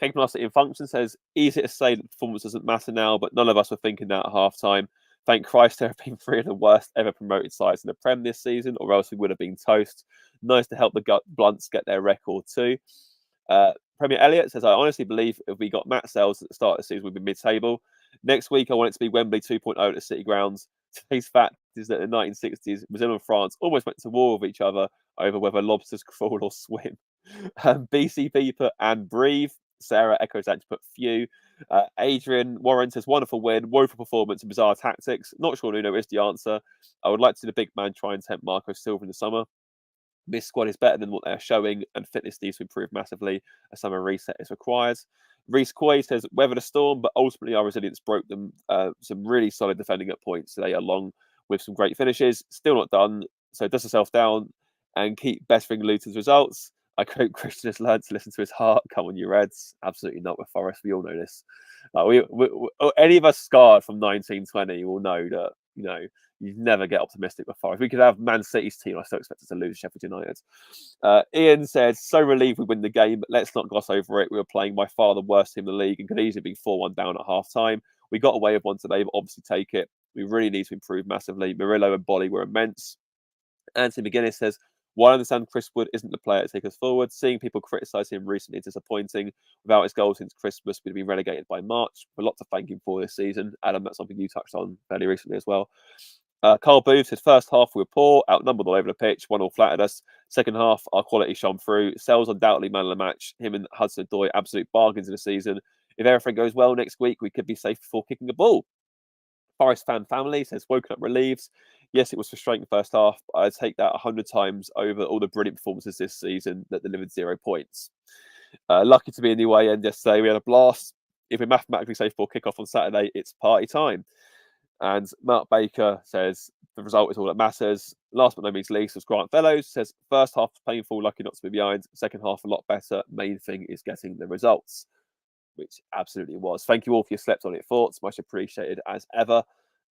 King Velocity in Function says, easy to say that performance doesn't matter now, but none of us were thinking that at half time. Thank Christ there have been 3 of the worst ever promoted sides in the Prem this season, or else we would have been toast. Nice to help the Blunts get their record too. Premier Elliott says, I honestly believe if we got Matt Sels at the start of the season, we'd be mid-table. Next week, I want it to be Wembley 2.0 at the City Grounds. Today's fact is that in the 1960s, Brazil and France almost went to war with each other over whether lobsters crawl or swim. BCP put and breathe. Sarah echoes that to put few. Adrian Warren says wonderful win, woeful performance and bizarre tactics. Not sure Nuno is the answer. I would like to see the big man try and tempt Marco Silva in the summer. This squad is better than what they are showing, and fitness needs to improve massively. A summer reset is required. Reece Quay says weather the storm, but ultimately our resilience broke them. Some really solid defending at points today, along with some great finishes. Still not done, so dust yourself down and keep best-ring Luton's results. I hope Christian has learned to listen to his heart. Come on, you Reds. Absolutely not with Forest. We all know this. Any of us scarred from 1920 will know that, you never get optimistic with Forest. We could have Man City's team. I still expect us to lose Sheffield United. Ian said, so relieved we win the game, but let's not gloss over it. We were playing by far the worst team in the league and could easily be 4-1 down at half-time. We got away with one today, but obviously take it. We really need to improve massively. Murillo and Bolly were immense. Anthony McGuinness says, while I understand Chris Wood isn't the player to take us forward, seeing people criticise him recently is disappointing. Without his goal since Christmas, we'd been relegated by March. We're a lot to thank him for this season. Adam, that's something you touched on fairly recently as well. Carl Booth says, first half we were poor, outnumbered all over the pitch, 1-1 flattered us. Second half, our quality shone through. Sels undoubtedly man of the match. Him and Hudson-Odoi, absolute bargains in the season. If everything goes well next week, we could be safe before kicking a ball. Forest fan family says, woken up relieved. Yes, it was frustrating first half, but I'd take that 100 times over all the brilliant performances this season that delivered 0 points. Lucky to be in the away end yesterday. We had a blast. If we're mathematically safe for kickoff on Saturday, it's party time. And Mark Baker says, the result is all that matters. Last but no means least was Grant Fellows. Says, first half was painful, lucky not to be behind. Second half a lot better. Main thing is getting the results. Which absolutely was. Thank you all for your slept on it thoughts. Much appreciated as ever.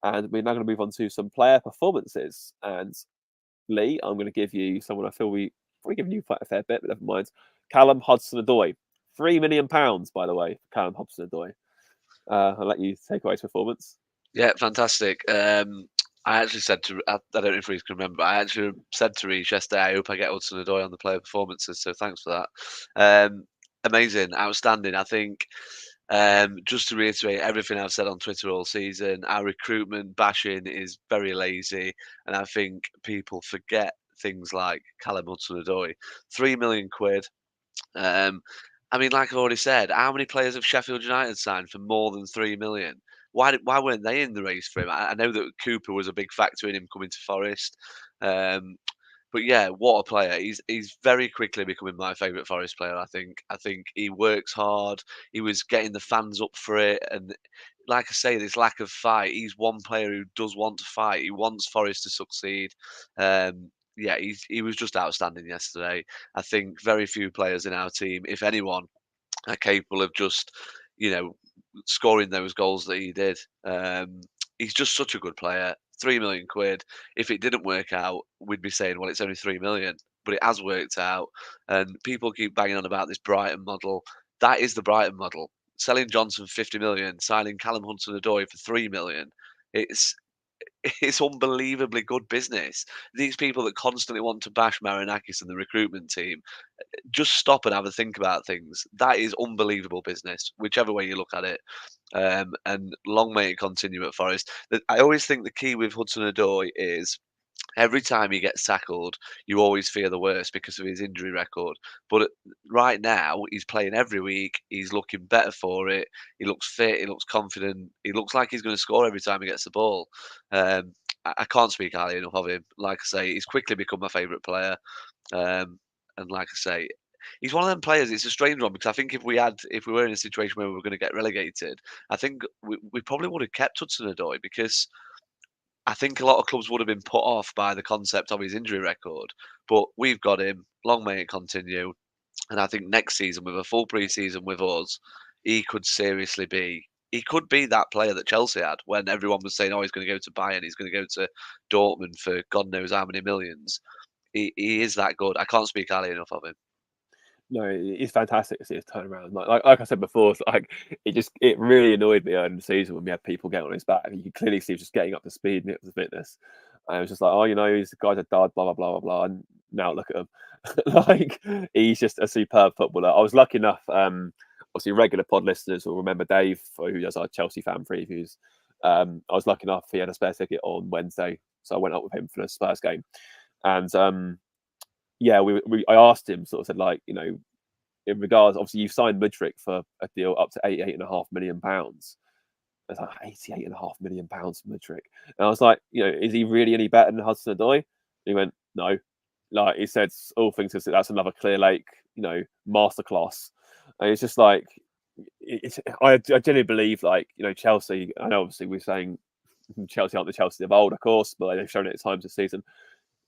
And we're now going to move on to some player performances. And Lee, I'm going to give you someone I feel we've probably given you quite a fair bit, but never mind. Callum Hudson-Odoi. £3 million, by the way, for Callum Hudson-Odoi. I'll let you take away his performance. Yeah, fantastic. I actually said to, I don't know if Reece can remember, I actually said to Reece yesterday, I hope I get Hudson-Odoi on the player performances. So thanks for that. Amazing, outstanding. I think just to reiterate everything I've said on Twitter all season, our recruitment bashing is very lazy, and I think people forget things like Callum Hudson-Odoi. £3 million. I mean, like I've already said, how many players have Sheffield United signed for more than 3 million? Why weren't they in the race for him? I know that Cooper was a big factor in him coming to Forest. But yeah, what a player! He's very quickly becoming my favourite Forest player. I think he works hard. He was getting the fans up for it, and like I say, this lack of fight. He's one player who does want to fight. He wants Forest to succeed. Yeah, he was just outstanding yesterday. I think very few players in our team, if anyone, are capable of just, scoring those goals that he did. He's just such a good player. £3 million. If it didn't work out, we'd be saying, well, it's only 3 million, but it has worked out. And people keep banging on about this Brighton model. That is the Brighton model. Selling Johnson 50 million, signing Callum Hudson-Odoi for 3 million. It's unbelievably good business. These people that constantly want to bash Marinakis and the recruitment team, just stop and have a think about things. That is unbelievable business, whichever way you look at it. And long may it continue at Forest. I always think the key with Hudson-Odoi is every time he gets tackled, you always fear the worst because of his injury record. But right now, he's playing every week. He's looking better for it. He looks fit. He looks confident. He looks like he's going to score every time he gets the ball. I can't speak highly enough of him. Like I say, he's quickly become my favourite player. And like I say, he's one of them players. It's a strange one because I think if we were in a situation where we were going to get relegated, I think we probably would have kept Hudson-Odoi because I think a lot of clubs would have been put off by the concept of his injury record. But we've got him. Long may it continue. And I think next season, with a full pre-season with us, he could seriously be. He could be that player that Chelsea had when everyone was saying, "Oh, he's going to go to Bayern. He's going to go to Dortmund for God knows how many millions." He is that good. I can't speak highly enough of him. No, it's fantastic to see his turnaround. Like I said before, it really annoyed me early in the season when we had people getting on his back. You could clearly see he was just getting up to speed and it was fitness. And it was just like, he's the guy's a dud, blah blah blah blah blah. And now look at him, he's just a superb footballer. I was lucky enough, obviously regular pod listeners will remember Dave, who does our Chelsea fan previews. I was lucky enough he had a spare ticket on Wednesday, so I went up with him for the Spurs game, and yeah, I asked him, sort of said, like, you know, in regards, obviously, you've signed Mudryk for a deal up to £88.5 million. It's like £88.5 million for Mudryk. And I was like, you know, is he really any better than Hudson-Odoi? He went, no. Like, he said, all things considered, that's another Clear Lake, you know, masterclass. And it's just like, I genuinely believe, like, you know, Chelsea, I know obviously we're saying Chelsea aren't the Chelsea of old, of course, but they've shown it at times this season.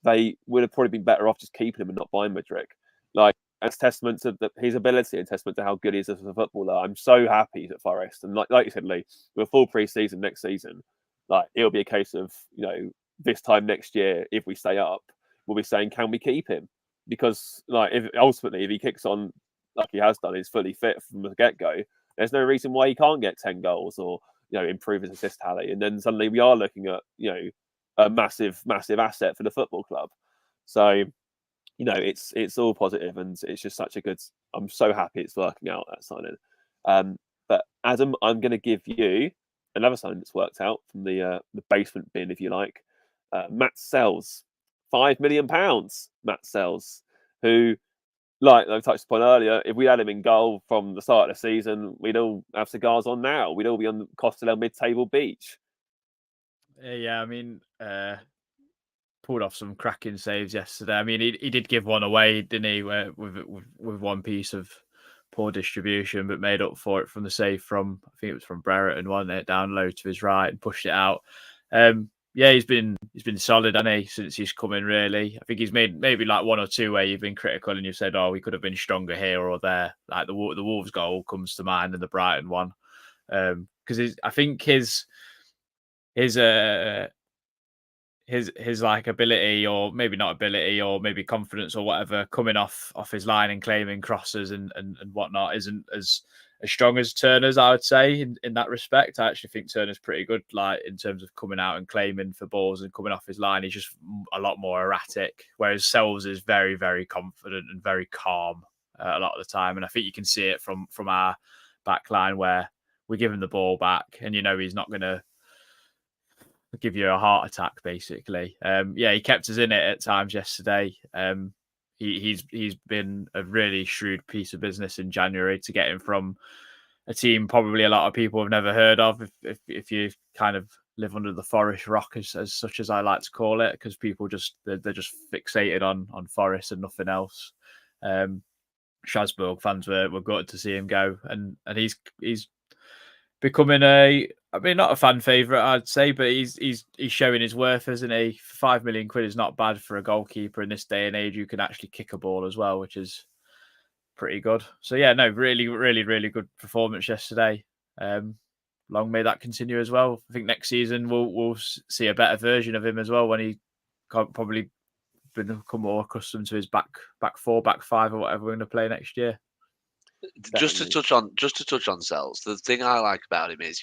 They would have probably been better off just keeping him and not buying Mudryk. Like, it's testament to his ability and testament to how good he is as a footballer. I'm so happy he's at Forest. And like you said, Lee, with a full pre-season next season, like, it'll be a case of, you know, this time next year, if we stay up, we'll be saying, can we keep him? Because, like, if he kicks on like he has done, he's fully fit from the get-go, there's no reason why he can't get 10 goals or, you know, improve his assist tally. And then suddenly we are looking at, you know, a massive asset for the football club. So, you know, it's all positive, and it's just such a good. I'm so happy it's working out, that signing. But Adam, I'm going to give you another signing that's worked out from the basement bin, if you like. Matt Sels, £5 million. Matt Sels, who, like I touched upon earlier, if we had him in goal from the start of the season, we'd all have cigars on now. We'd all be on Costello mid-table beach. Yeah, I mean, pulled off some cracking saves yesterday. I mean, he did give one away, didn't he, with one piece of poor distribution, but made up for it from the save from, I think it was from Brereton, wasn't it, down low to his right and pushed it out. Yeah, he's been solid, hasn't he, since he's come in, really. I think he's made maybe like one or two where you've been critical and you've said, oh, we could have been stronger here or there. Like the Wolves goal comes to mind and the Brighton one. Because I think his like ability, or maybe not ability, or maybe confidence or whatever, coming off his line and claiming crosses and whatnot isn't as strong as Turner's, I would say, in that respect. I actually think Turner's pretty good, like, in terms of coming out and claiming for balls and coming off his line. He's just a lot more erratic, whereas Sels is very, very confident and very calm a lot of the time. And I think you can see it from our back line, where we give him the ball back and, you know, he's not going to give you a heart attack, basically. Yeah, he kept us in it at times yesterday. He's been a really shrewd piece of business in January to get him from a team probably a lot of people have never heard of, if you kind of live under the Forest rock, as such as I like to call it, because people they're just fixated on Forest and nothing else. Strasbourg fans were gutted to see him go, and he's becoming not a fan favourite, I'd say, but he's showing his worth, isn't he? £5 million is not bad for a goalkeeper in this day and age. You can actually kick a ball as well, which is pretty good. So yeah, no, really, really, really good performance yesterday. Long may that continue as well. I think next season we'll see a better version of him as well, when he probably become more accustomed to his back four, back five, or whatever we're going to play next year. Just to touch on Sels, the thing I like about him is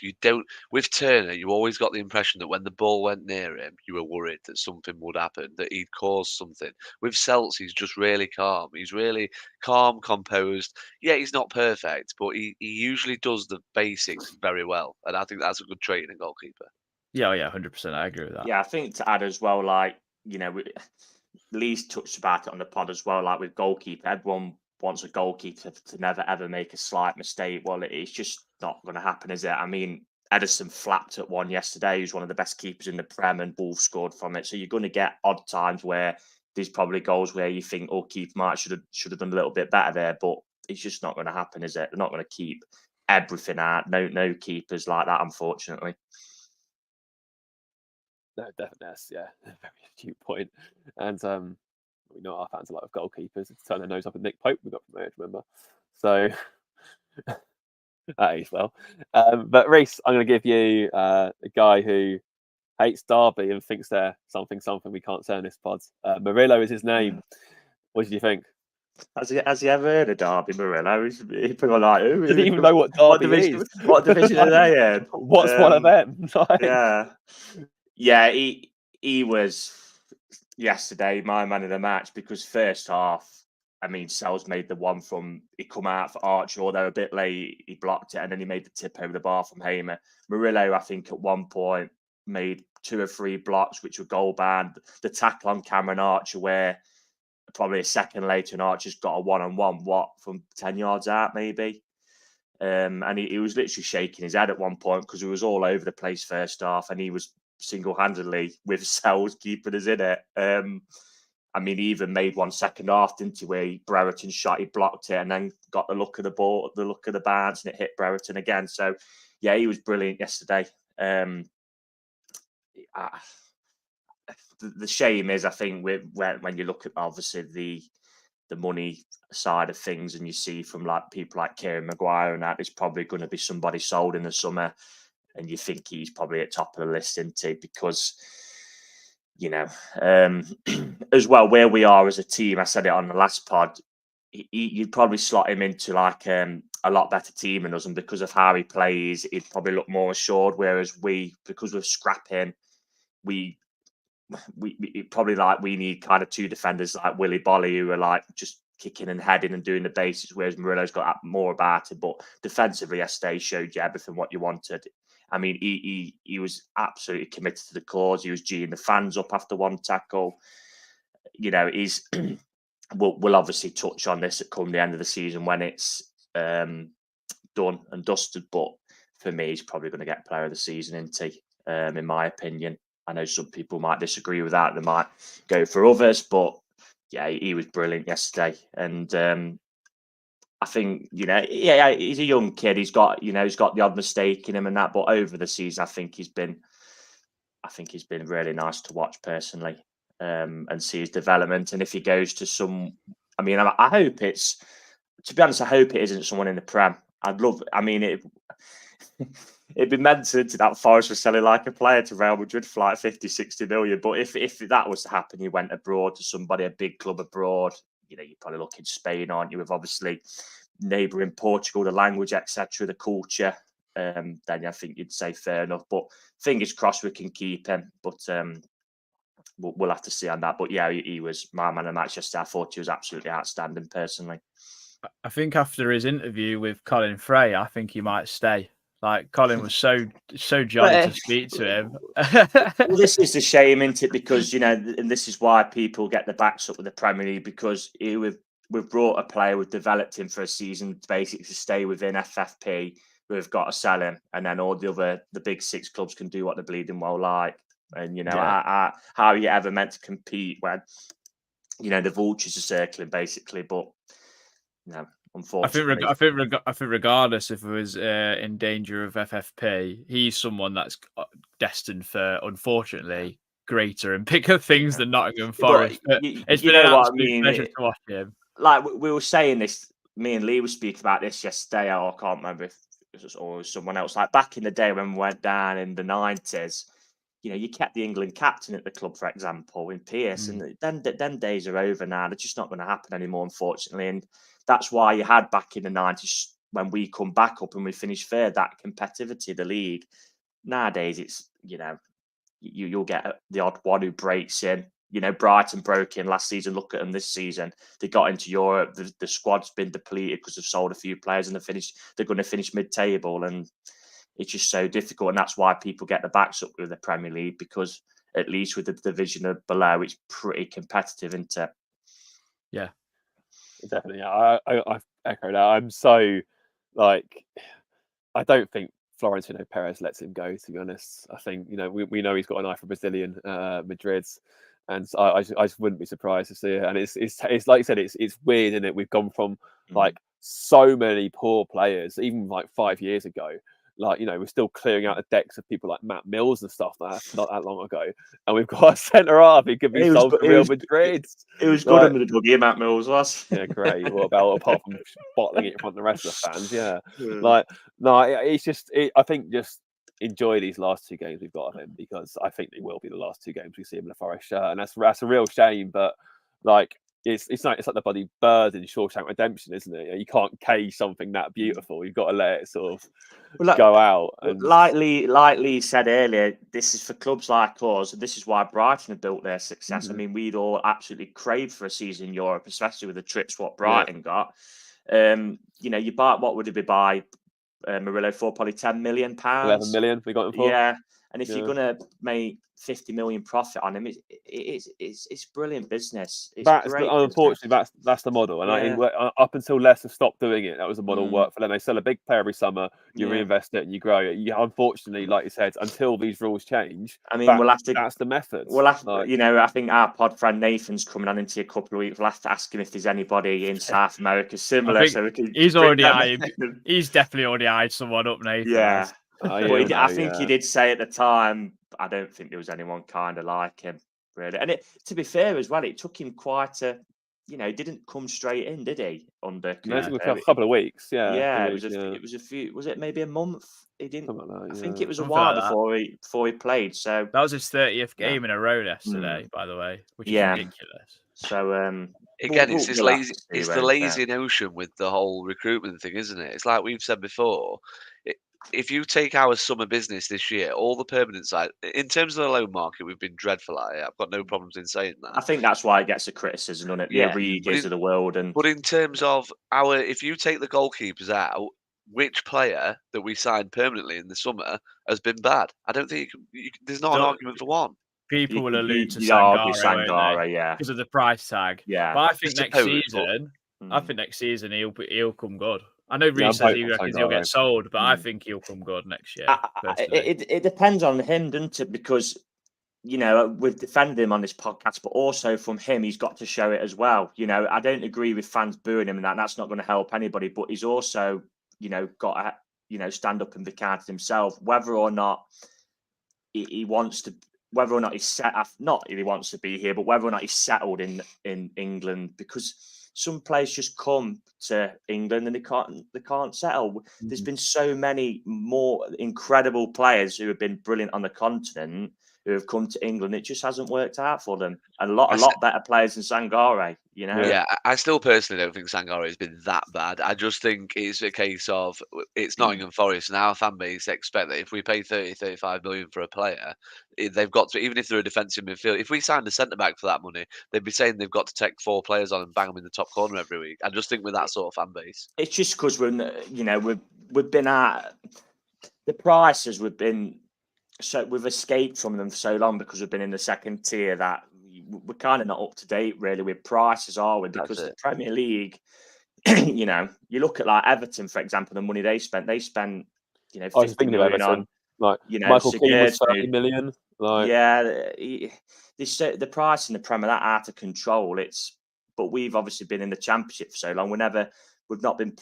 with Turner, you always got the impression that when the ball went near him, you were worried that something would happen, that he'd cause something. With Sels, he's just really calm. He's really calm, composed. Yeah, he's not perfect, but he usually does the basics very well, and I think that's a good trait in a goalkeeper. Yeah, 100%. I agree with that. Yeah, I think to add as well, like, you know, Lee's touched about it on the pod as well, like with goalkeeper, everyone wants a goalkeeper to never ever make a slight mistake. Well, it's just not going to happen, is it? I mean, Edison flapped at one yesterday. He's one of the best keepers in the Prem, and Wolves scored from it. So you're going to get odd times where there's probably goals where you think, oh, keeper might should have done a little bit better there, but it's just not going to happen, is it? They're not going to keep everything out. No keepers like that, unfortunately. No, definitely, that's, yeah, a very acute point. And we know our fans are like of goalkeepers. It's turn their nose up at Nick Pope we got promoted, remember? So that is well. But Reese, I'm going to give you a guy who hates Derby and thinks they're something we can't say on this pod. Murillo is his name. What did you think? Has he ever heard of Derby, Murillo? People are like, doesn't he even know what Derby is? What division are they in? What's one of them? Yeah, he was yesterday my man of the match, because first half, I mean, Sels made the one from, he come out for Archer, although a bit late, he blocked it, and then he made the tip over the bar from Hamer. Murillo, I think at one point, made 2 or 3 blocks, which were goal bound. The tackle on Cameron Archer, where probably a second later, and Archer's got a one-on-one, from 10 yards out, maybe. And he was literally shaking his head at one point because he was all over the place first half, and he was single-handedly with Sels keeping us in it. I mean, he even made one second half, didn't he, where Brereton shot, he blocked it, and then got the look of the ball, the look of the bounce, and it hit Brereton again. So, yeah, he was brilliant yesterday. The shame is, I think, when you look at obviously the money side of things, and you see from like people like Kieran Maguire and that, there's probably going to be somebody sold in the summer, and you think he's probably at top of the list, isn't he? Because, you know, as well, where we are as a team, I said it on the last pod, you'd probably slot him into like a lot better team than us, and because of how he plays, he'd probably look more assured. Whereas because we're scrapping, we probably like we need kind of two defenders like Willy Bolly who are like just kicking and heading and doing the basics, whereas Murillo's got more about it. But defensively, yesterday showed you everything what you wanted. I mean, he was absolutely committed to the cause. He was geeing the fans up after one tackle. You know, he's we'll obviously touch on this at come the end of the season when it's done and dusted. But for me, he's probably going to get player of the season, isn't he? In my opinion. I know some people might disagree with that. They might go for others, but yeah, he was brilliant yesterday. And I think, you know, yeah, he's a young kid. He's got the odd mistake in him and that, but over the season, I think he's been really nice to watch personally, and see his development. And if he goes to I mean, I hope to be honest, I hope it isn't someone in the Prem. It'd be mental to that Forest was selling like a player to Real Madrid for like 50-60 million. But if that was to happen, you went abroad to somebody, a big club abroad, you know, you're probably looking Spain, aren't you? With obviously neighbouring Portugal, the language, etc., the culture. Then I think you'd say fair enough. But fingers crossed we can keep him. But we'll have to see on that. But yeah, he was my man of the match yesterday. I thought he was absolutely outstanding personally. I think after his interview with Colin Frey, I think he might stay. Like, Colin was so jolly to speak to him. Well, this is a shame, isn't it? Because, you know, and this is why people get the backs up with the Premier League, because we've brought a player, we've developed him for a season basically to stay within FFP. We've got to sell him, and then all the big six clubs can do what they're bleeding well like. And, you know, how are you ever meant to compete when, you know, the vultures are circling basically? But, no. Unfortunately, I think regardless if it was in danger of FFP, he's someone that's destined for, unfortunately, greater and bigger things than Nottingham Forest. It's been an absolute pleasure to watch him. Like we were saying this, me and Lee were speaking about this yesterday. I can't remember if it was someone else. Like back in the day when we went down in the 90s, you know, you kept the England captain at the club, for example, in Pierce, and then days are over now. They're just not going to happen anymore, unfortunately. And that's why you had back in the 90s, when we come back up and we finish third, that competitivity of the league. Nowadays, it's, you know, you'll get the odd one who breaks in. You know, Brighton broke in last season. Look at them this season. They got into Europe. The squad's been depleted because they've sold a few players, and they're going to finish mid-table. And it's just so difficult. And that's why people get the backs up with the Premier League, because at least with the division below, it's pretty competitive, isn't it? Yeah. Definitely. I echo that. I'm so, like, I don't think Florentino Perez lets him go, to be honest. I think, you know, we know he's got an eye for Brazilian Madrid, and I just wouldn't be surprised to see it. And it's like you said, it's weird, isn't it? We've gone from like so many poor players, even like 5 years ago. Like, you know, we're still clearing out the decks of people like Matt Mills and stuff not that long ago. And we've got a centre half who could be sold to Real Madrid. It was good under the doggy, Matt Mills was. Yeah, great. What about, apart from bottling it in front of the rest of the fans? Yeah. Like, no, it's just, I think just enjoy these last two games we've got of him, because I think they will be the last two games we see him in the Forest shirt. And that's a real shame. But, like, it's like the bloody bird in Shawshank Redemption, isn't it? You can't cage something that beautiful. You've got to let it sort of go out. And like Lee said earlier, this is for clubs like us, and this is why Brighton have built their success. I mean, we'd all absolutely crave for a season in Europe, especially with the trips what Brighton got. You know, you buy, what would it be by Murillo for? Probably £10 million. 11 million we got him for. Yeah. And if Yeah. you're gonna make 50 million profit on him, it's brilliant business. It's great unfortunately business. that's the model. And Yeah. up until Leicester stopped doing it, that was the model Mm. worked for them. They sell a big player every summer, you Yeah. reinvest it, and you grow it. Unfortunately, like you said, until these rules change, I mean, that's the method. I think our pod friend Nathan's coming on into a couple of weeks. We'll have to ask him if there's anybody in South America similar, so we can. He's bring already them eyed. in. He's definitely already eyed someone up, Nathan. Yeah, has. but I think he did say at the time, I don't think there was anyone kind of like him, really. And to be fair as well, it took him quite a, he didn't come straight in, did he? Under No, it took a couple of weeks. Yeah, it was a few. Was it maybe a month? He didn't. Something like that, I think yeah. it was a Something while like before he played. So that was his 30th Yeah. game in a row yesterday, by the way, which is Yeah. ridiculous. So Again, it's we'll have to see it's where the it's lazy notion with the whole recruitment thing, isn't it? It's like we've said before. If you take our summer business this year, all the permanent side, in terms of the loan market, we've been dreadful at it. I've got no problems in saying that. I think that's why it gets a criticism on it. Yeah, The Origis of the world, and But in terms of if you take the goalkeepers out, which player that we signed permanently in the summer has been bad? I don't think there's not an argument for one. People will allude to you'd argue Sangare, won't they? yeah, Because of the price tag. Yeah. But I think next suppose, season, he'll come good. I know Reece I'm says he hopeful reckons he'll get Sangare. sold, but I think he'll come good next year. It depends on him, doesn't it? Because we've defended him on this podcast, but also from him, he's got to show it as well. I don't agree with fans booing him, and that's not going to help anybody. But he's also, got to, stand up and be counted himself, whether or not he wants to, whether or not he's set. Not if he wants to be here, but whether or not he's settled in England, because some players just come to England and they can't settle. There's been so many more incredible players who have been brilliant on the continent who have come to England. It just hasn't worked out for them. And a lot better players than Sangare, Yeah, I still personally don't think Sangare has been that bad. I just think it's a case of it's Nottingham Forest and our fan base expect that if we pay 30-35 million for a player, they've got to, even if they're a defensive midfield, if we signed a centre back for that money, they'd be saying they've got to take 4 players on and bang them in the top corner every week. I just think with that sort of fan base, it's just because we've been at the prices we've been. So we've escaped from them for so long because we've been in the second tier that we're kind of not up to date really with prices, are we? Because the Premier League, you look at like Everton, for example, the money they spent, 50 million on, Michael Keane was 30 million. The price in the Premier that out of control. But we've obviously been in the Championship for so long. We've not been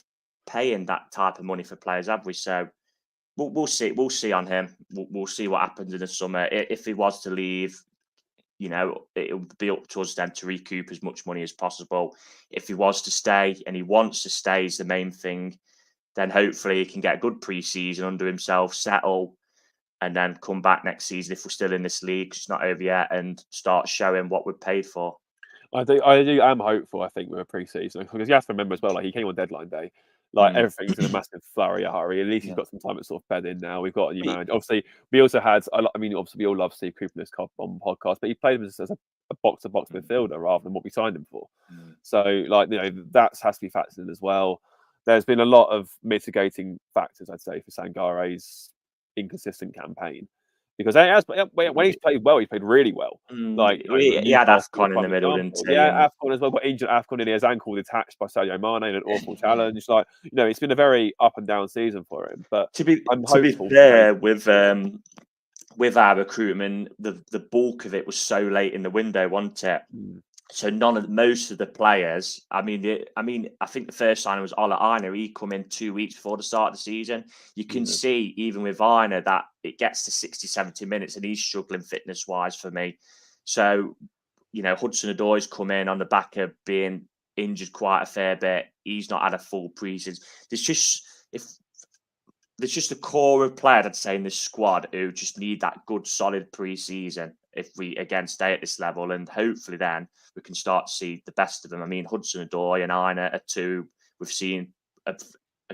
paying that type of money for players, have we? So. We'll see. We'll see on him. We'll see what happens in the summer. If he was to leave, it'll be up to us then to recoup as much money as possible. If he was to stay and he wants to stay is the main thing, then hopefully he can get a good pre-season under himself, settle, and then come back next season if we're still in this league, 'cause it's not over yet, and start showing what we're paid for. I am hopeful, I think, with a pre-season, because you have to remember as well, like he came on deadline day. Everything's in a massive flurry of hurry. At least he's got some time to sort of bed in now. We've got a new manager. Obviously, we also had. Obviously, we all love Steve Cooper in this on podcast, but he played as a box-to-box midfielder rather than what we signed him for. So, that has to be factored in as well. There's been a lot of mitigating factors, I'd say, for Sangare's inconsistent campaign. Because when he's played well, he's played really well. He had AFCON in the middle, didn't he? Yeah, AFCON as well. Got injured AFCON and his ankle detached by Sadio Mane in an awful challenge. It's been a very up and down season for him. But to be fair, with our recruitment, the bulk of it was so late in the window, wasn't it? So most of the players. I think the first signing was Ola Aina. He come in 2 weeks before the start of the season. You can see even with Aina that it gets to 60, 70 minutes, and he's struggling fitness wise for me. So, Hudson-Odoi's come in on the back of being injured quite a fair bit. He's not had a full pre-season. There's just a core of players, I'd say, in this squad who just need that good, solid pre-season if we, again, stay at this level. And hopefully then we can start to see the best of them. Hudson-Odoi and Aina are two we've seen a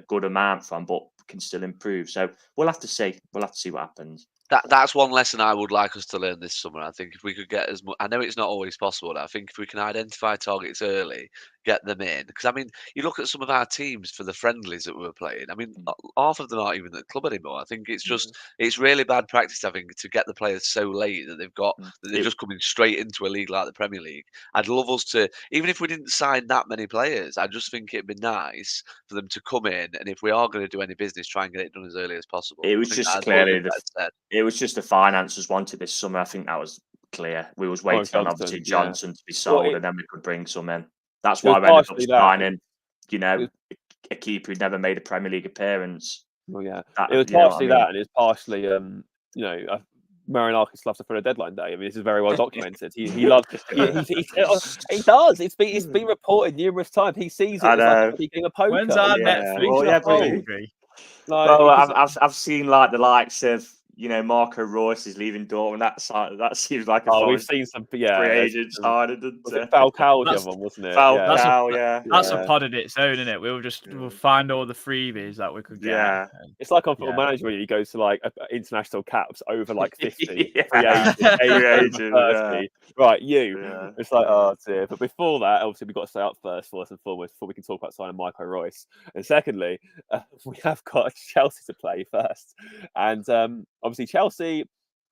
good amount from, but can still improve. So we'll have to see. We'll have to see what happens. That's one lesson I would like us to learn this summer. I think if we could get as much, I know it's not always possible. I think if we can identify targets early, get them in. Because I mean, you look at some of our teams for the friendlies that we were playing. I mean, half of them aren't even at the club anymore. I think it's really bad practice, I think, to get the players so late that they're It, just coming straight into a league like the Premier League. I'd love us to, even if we didn't sign that many players, I just think it'd be nice for them to come in, and if we are going to do any business, try and get it done as early as possible. it was I think just that's always clearly been better said. it was just the finances wanted this summer. I think that was clear. We was Boris waiting on Johnson, obviously yeah. Johnson to be Well, sold, and then we could bring some in. That's it was why we ended up partially that. signing, you It know, was, a keeper who'd never made a Premier League appearance. well, yeah, That, it was you know what I partially mean? that, and it's partially, Marinakis loves to throw a deadline day. I mean, this is very well documented. He loves. He does. It's been reported numerous times. He sees it I as like know. a bloody game of poker. When's our Yeah. Netflix Well, yeah, but documentary? Like, well, because- I've seen like the likes of Marco Reus is leaving Dortmund. That seems like a oh, fine we've seen some. Yeah, free there's agent some- signing. was it Falcao? The That's- other one, wasn't it? That's Falcao, yeah. That's Yeah. a pod in its own, isn't it? We'll find all the freebies that we could get. Yeah. It's like on Football Yeah. Manager when he goes to like international caps over like 50, Yeah. free agent, Free over agent, 30. Right, you. Yeah. It's like, oh dear. But before that, obviously, we've got to stay up first and foremost before we can talk about signing Michael Royce. And secondly, we have got Chelsea to play first. And obviously, Chelsea,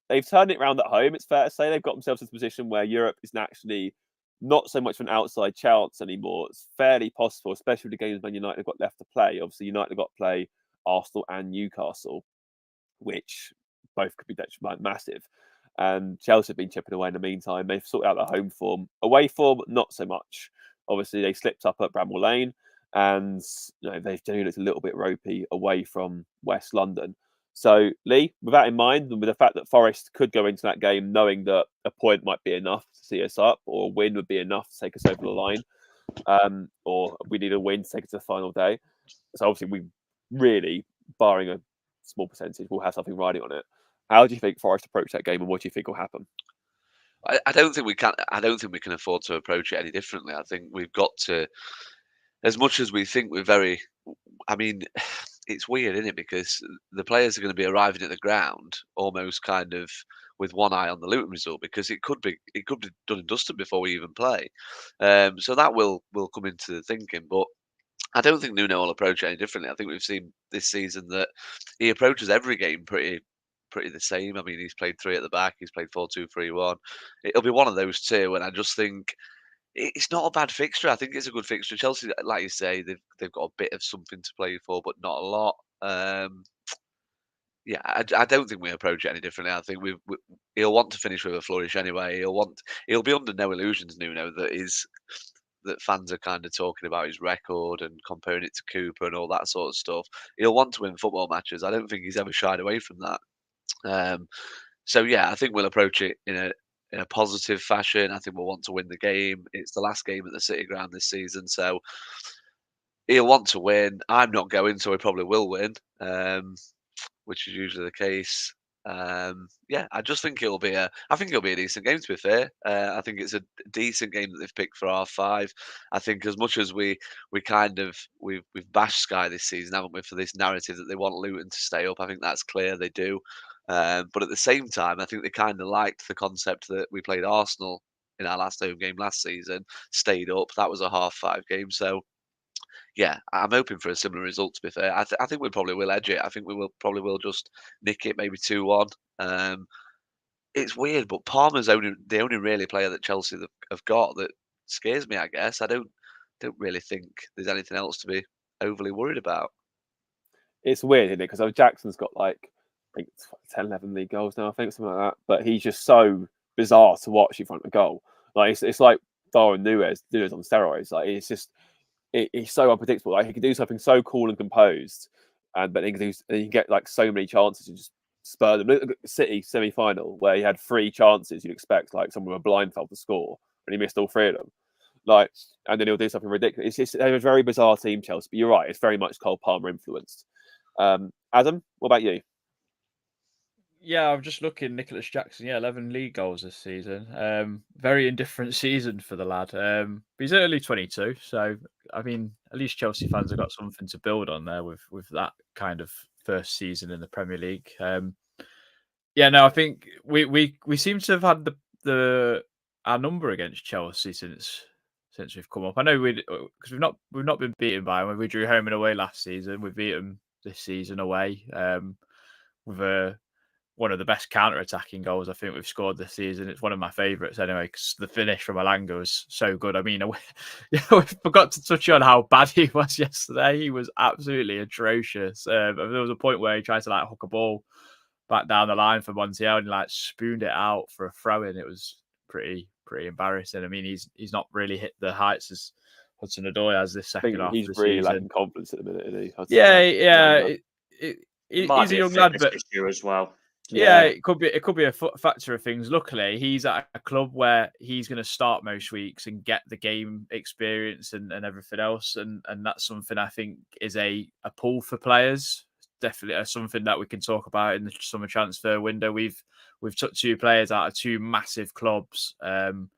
they've turned it around at home. It's fair to say they've got themselves in a position where Europe is naturally not so much of an outside chance anymore. It's fairly possible, especially with the games Man United have got left to play. Obviously, United have got to play Arsenal and Newcastle, which both could be massive. And Chelsea have been chipping away in the meantime. They've sorted out their home form. Away form, not so much. Obviously, they slipped up at Bramall Lane, and they've generally looked a little bit ropey away from West London. So, Lee, with that in mind, and with the fact that Forest could go into that game knowing that a point might be enough to see us up, or a win would be enough to take us over the line, or we need a win to take us to the final day. So, obviously, we really, barring a small percentage, will have something riding on it. How do you think Forest approach that game, and what do you think will happen? I don't think we can. I don't think we can afford to approach it any differently. I think we've got to, as much as we think we're very. I mean, it's weird, isn't it? Because the players are going to be arriving at the ground almost kind of with one eye on the Luton result, because it could be done and dusted before we even play. So that will come into the thinking, but I don't think Nuno will approach it any differently. I think we've seen this season that he approaches every game pretty the same. I mean, he's played 3 at the back, he's played 4-2-3-1. It'll be one of those two, and I just think it's not a bad fixture. I think it's a good fixture. Chelsea, like you say, they've got a bit of something to play for, but not a lot. Yeah, I don't think we approach it any differently. I think he'll want to finish with a flourish anyway. He'll be under no illusions, Nuno, that fans are kind of talking about his record and comparing it to Cooper and all that sort of stuff. He'll want to win football matches. I don't think he's ever shied away from that. So yeah, I think we'll approach it in a positive fashion. I think we'll want to win the game. It's the last game at the City Ground this season, so he'll want to win. I'm not going, so he probably will win, which is usually the case. Yeah, I just think it'll be a decent game, to be fair. I think it's a decent game that they've picked for R5. I think as much as we've bashed Sky this season, haven't we, for this narrative that they want Luton to stay up. I think that's clear they do. But at the same time, I think they kind of liked the concept that we played Arsenal in our last home game last season, stayed up. That was a half-5 game, so yeah, I'm hoping for a similar result, to be fair. I think we probably will edge it. I think we probably will just nick it, maybe 2-1. It's weird, but Palmer's the only really player that Chelsea have got that scares me, I guess. I don't really think there's anything else to be overly worried about. It's weird, isn't it? Because Jackson's got like, I think it's 10, 11 league goals now, I think, something like that. But he's just so bizarre to watch in front of goal. Like it's like Darwin Nunes on steroids. Like it's just he's so unpredictable. Like he can do something so cool and composed, but he can get like so many chances and just spur them. Look at City semi-final where he had 3 chances you'd expect like someone with a blindfold to score, and he missed all 3 of them. Like, and then he'll do something ridiculous. They're a very bizarre team, Chelsea. But you're right, it's very much Cole Palmer influenced. Adam, what about you? Yeah, I'm just looking. Nicholas Jackson, 11 league goals this season. Very indifferent season for the lad. But he's only 22, so I mean, at least Chelsea fans have got something to build on there with that kind of first season in the Premier League. I think we seem to have had our number against Chelsea since since we've come up. I know because we've not been beaten by them. We drew home and away last season. We've beat them this season away with one of the best counter-attacking goals I think we've scored this season. It's one of my favourites anyway, because the finish from Elanga was so good. I mean, we forgot to touch on how bad he was yesterday. He was absolutely atrocious. There was a point where he tried to hook a ball back down the line for Montiel and spooned it out for a throw-in. It was pretty embarrassing. I mean, he's not really hit the heights as Hudson-Odoi has this second half of the season. He's really lacking confidence at the minute, isn't he? Yeah. He's a young lad, but issue as well. Yeah, it could be a factor of things. Luckily, he's at a club where he's going to start most weeks and get the game experience and everything else, and that's something I think is a pull for players. Definitely something that we can talk about in the summer transfer window. We've took 2 players out of 2 massive clubs, and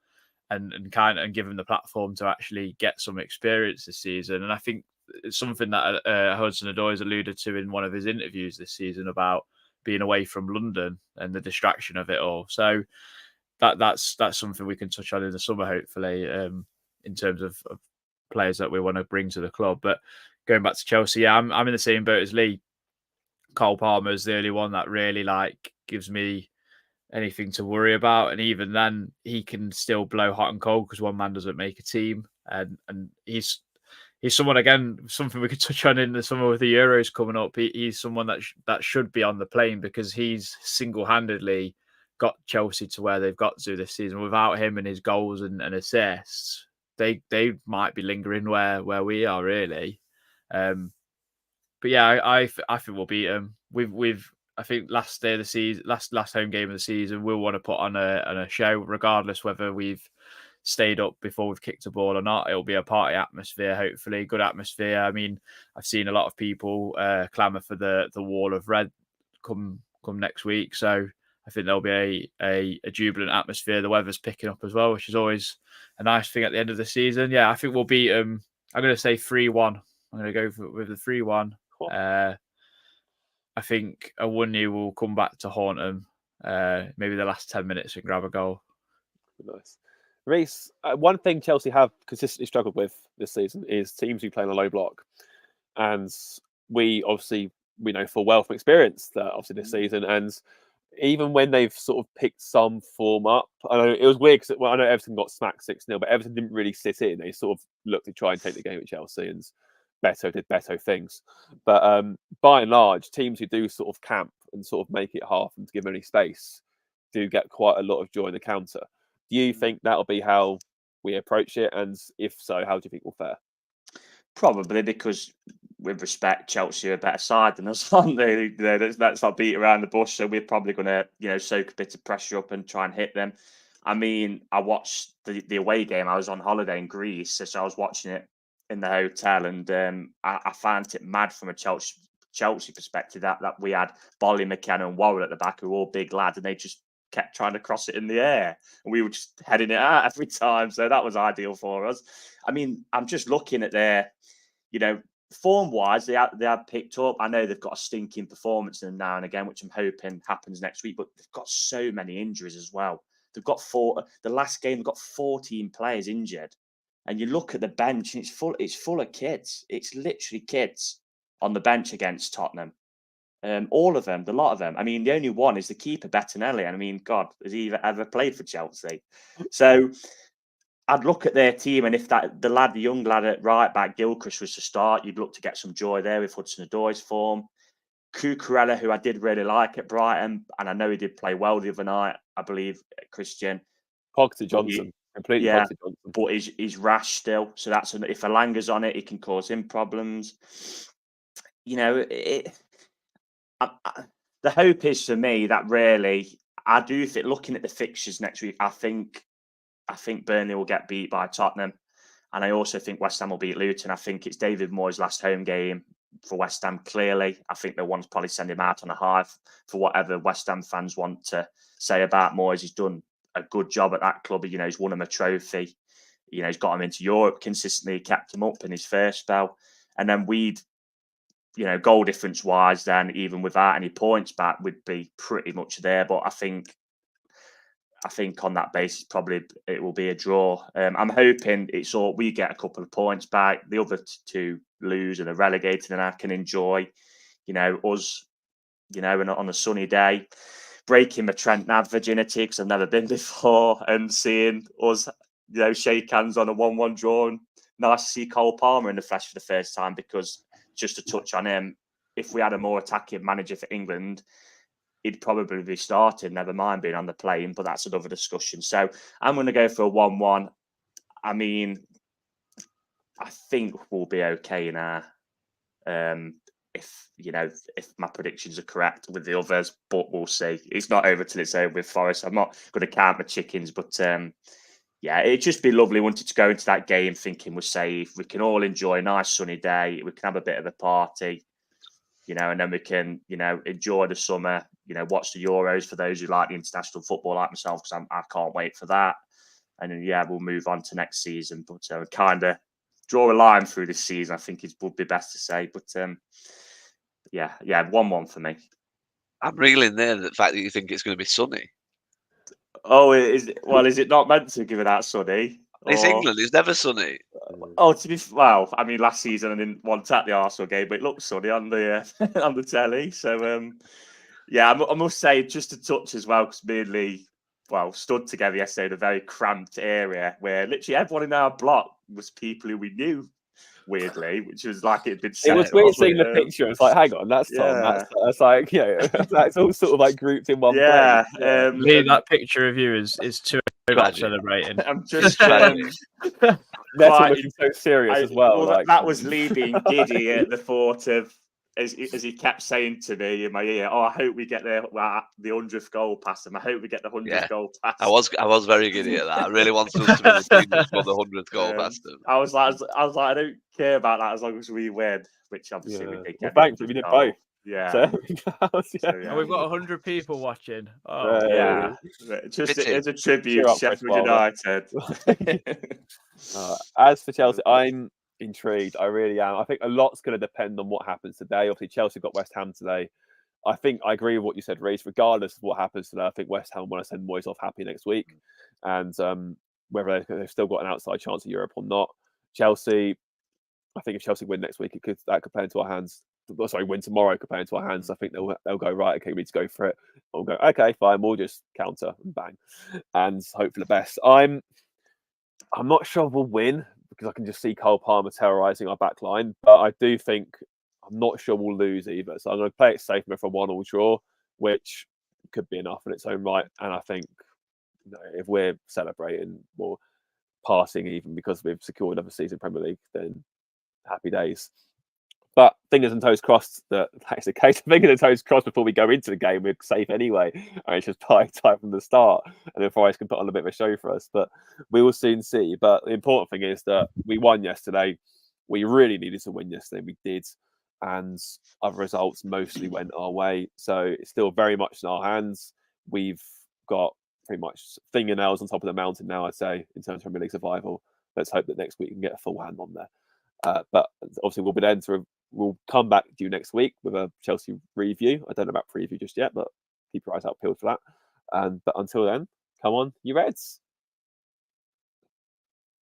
give them the platform to actually get some experience this season. And I think it's something that Hudson-Odoi has alluded to in one of his interviews this season about being away from London and the distraction of it all. So that's something we can touch on in the summer, hopefully, in terms of players that we want to bring to the club. But going back to Chelsea, I'm in the same boat as Lee. Cole Palmer is the only one that really gives me anything to worry about, and even then he can still blow hot and cold because one man doesn't make a team, and he's someone, again, something we could touch on in the summer with the Euros coming up. He's someone that should be on the plane because he's single-handedly got Chelsea to where they've got to this season. Without him and his goals and assists, they might be lingering where we are, really. But yeah, I think we'll beat them. I think last day of the season, last home game of the season, we'll want to put on a show, regardless whether we've stayed up before we've kicked a ball or not. It'll be a party atmosphere, hopefully, good atmosphere. I mean, I've seen a lot of people clamour for the wall of red come next week, so I think there'll be a jubilant atmosphere. The weather's picking up as well, which is always a nice thing at the end of the season. Yeah, I think we'll beat them. I'm going to say 3-1. I'm going to go with the 3-1. I think a 1-0 will come back to haunt them. Maybe the last 10 minutes and grab a goal. Nice. Reece, one thing Chelsea have consistently struggled with this season is teams who play on a low block. And we know full well from experience that obviously this season, and even when they've sort of picked some form up, I know it was weird because I know Everton got smacked 6-0, but Everton didn't really sit in. They sort of looked to try and take the game at Chelsea, and Beto did Beto things. But by and large, teams who do sort of camp and sort of make it half and give them any space do get quite a lot of joy in the counter. Do you think that'll be how we approach it? And if so, how do you think we'll fare? Probably because, with respect, Chelsea are a better side than us, aren't they? That's not beat around the bush. So we're probably going to, soak a bit of pressure up and try and hit them. I mean, I watched the away game. I was on holiday in Greece, so I was watching it in the hotel, and I found it mad from a Chelsea perspective that we had Bolly, McKenna, and Warren at the back, who were all big lads, and they just kept trying to cross it in the air, and we were just heading it out every time. So that was ideal for us. I mean, I'm just looking at their, form-wise, they have picked up. I know they've got a stinking performance in them now and again, which I'm hoping happens next week, but they've got so many injuries as well. They've got the last game, they've got 14 players injured. And you look at the bench and it's full of kids. It's literally kids on the bench against Tottenham. All of them, the lot of them. I mean, the only one is the keeper, Bettinelli. And I mean, God, has he ever played for Chelsea? So I'd look at their team, and if the young lad at right back, Gilchrist, was to start, you'd look to get some joy there with Hudson-Odoi's form. Cucurella, who I did really like at Brighton, and I know he did play well the other night, I believe, Christian. Pogba Johnson. Completely, yeah, but he's rash still. So that's if Elanga's on it, it can cause him problems. The hope is for me that really, I do think, looking at the fixtures next week, I think Burnley will get beat by Tottenham, and I also think West Ham will beat Luton. I think it's David Moyes' last home game for West Ham. Clearly, I think they'll want to probably send him out on a high for whatever West Ham fans want to say about Moyes. He's done a good job at that club. He's won him a trophy. He's got him into Europe consistently, kept him up in his first spell. And then goal difference wise, then even without any points back, we'd be pretty much there. But I think I think on that basis, probably it will be a draw. I'm hoping we get a couple of points back. The other two lose and are relegated, and I can enjoy, us, and on a sunny day, breaking my Trent Nav virginity because I've never been before, and seeing us, shake hands on a 1-1 draw. And nice to see Cole Palmer in the flesh for the first time, because just to touch on him, if we had a more attacking manager for England, he'd probably be starting, never mind being on the plane, but that's another discussion. So I'm going to go for a 1-1. I mean, I think we'll be okay in our, if my predictions are correct with the others, but we'll see. It's not over till it's over with Forest. I'm not going to count my chickens, but it'd just be lovely. Wanted to go into that game thinking we're safe. We can all enjoy a nice sunny day. We can have a bit of a party, and then we can, enjoy the summer, watch the Euros for those who like the international football like myself, because I can't wait for that. And then, we'll move on to next season. But kind of draw a line through this season, I think it would be best to say. But 1-1 for me. I'm reeling there the fact that you think it's going to be sunny. Oh, is it not meant to give it that sunny? It's England. It's never sunny. Oh, I mean, last season I didn't want to at the Arsenal game, but it looked sunny on the on the telly. So, I must say, just a touch as well, because me and Lee, stood together yesterday in a very cramped area where literally everyone in our block was people who we knew, weirdly, which was like it'd been set. It was weird seeing the picture. It's like, hang on, that's Tom. That's like, that's all sort of like grouped in one place. Lee, that picture of you is too much celebrating. I'm just looking so serious as well. That was Lee being giddy at the thought of, as he kept saying to me in my ear, "Oh, I hope we get the 100th goal past him. I hope we get the 100th goal past him." I was very giddy at that. I really wanted us to be the team that scored the 100th goal past him. I was like, I don't care about that as long as we win, which obviously we did. Thankfully, we did both. Yeah. So, and we've got 100 people watching. Just as a tribute to Sheffield United. As for Chelsea, I'm intrigued. I really am. I think a lot's going to depend on what happens today. Obviously, Chelsea got West Ham today. I think I agree with what you said, Reece. Regardless of what happens today, I think West Ham want to send Moyes off happy next week, and whether they've still got an outside chance of Europe or not. Chelsea, I think if Chelsea win next week, that could play into our hands. Sorry, win tomorrow could play into our hands. I think they'll go, right, okay, we need to go for it. We'll go, okay, fine, we'll just counter and bang, and hope for the best. I'm not sure we'll win, because I can just see Cole Palmer terrorising our back line. But I do think, I'm not sure we'll lose either. So I'm going to play it safe for a 1-1 draw, which could be enough in its own right. And I think if we're celebrating or passing even because we've secured another season Premier League, then happy days. But fingers and toes crossed that is the case. Fingers and toes crossed before we go into the game, we're safe anyway. And it's just playing time from the start. And then Forest can put on a bit of a show for us. But we will soon see. But the important thing is that we won yesterday. We really needed to win yesterday. We did. And other results mostly went our way. So it's still very much in our hands. We've got pretty much fingernails on top of the mountain now, I'd say, in terms of Premier League survival. Let's hope that next week we can get a full hand on there. But obviously we'll be there we'll come back to you next week with a Chelsea review. I don't know about preview just yet, but keep your eyes out peeled for that. But until then, come on, you Reds.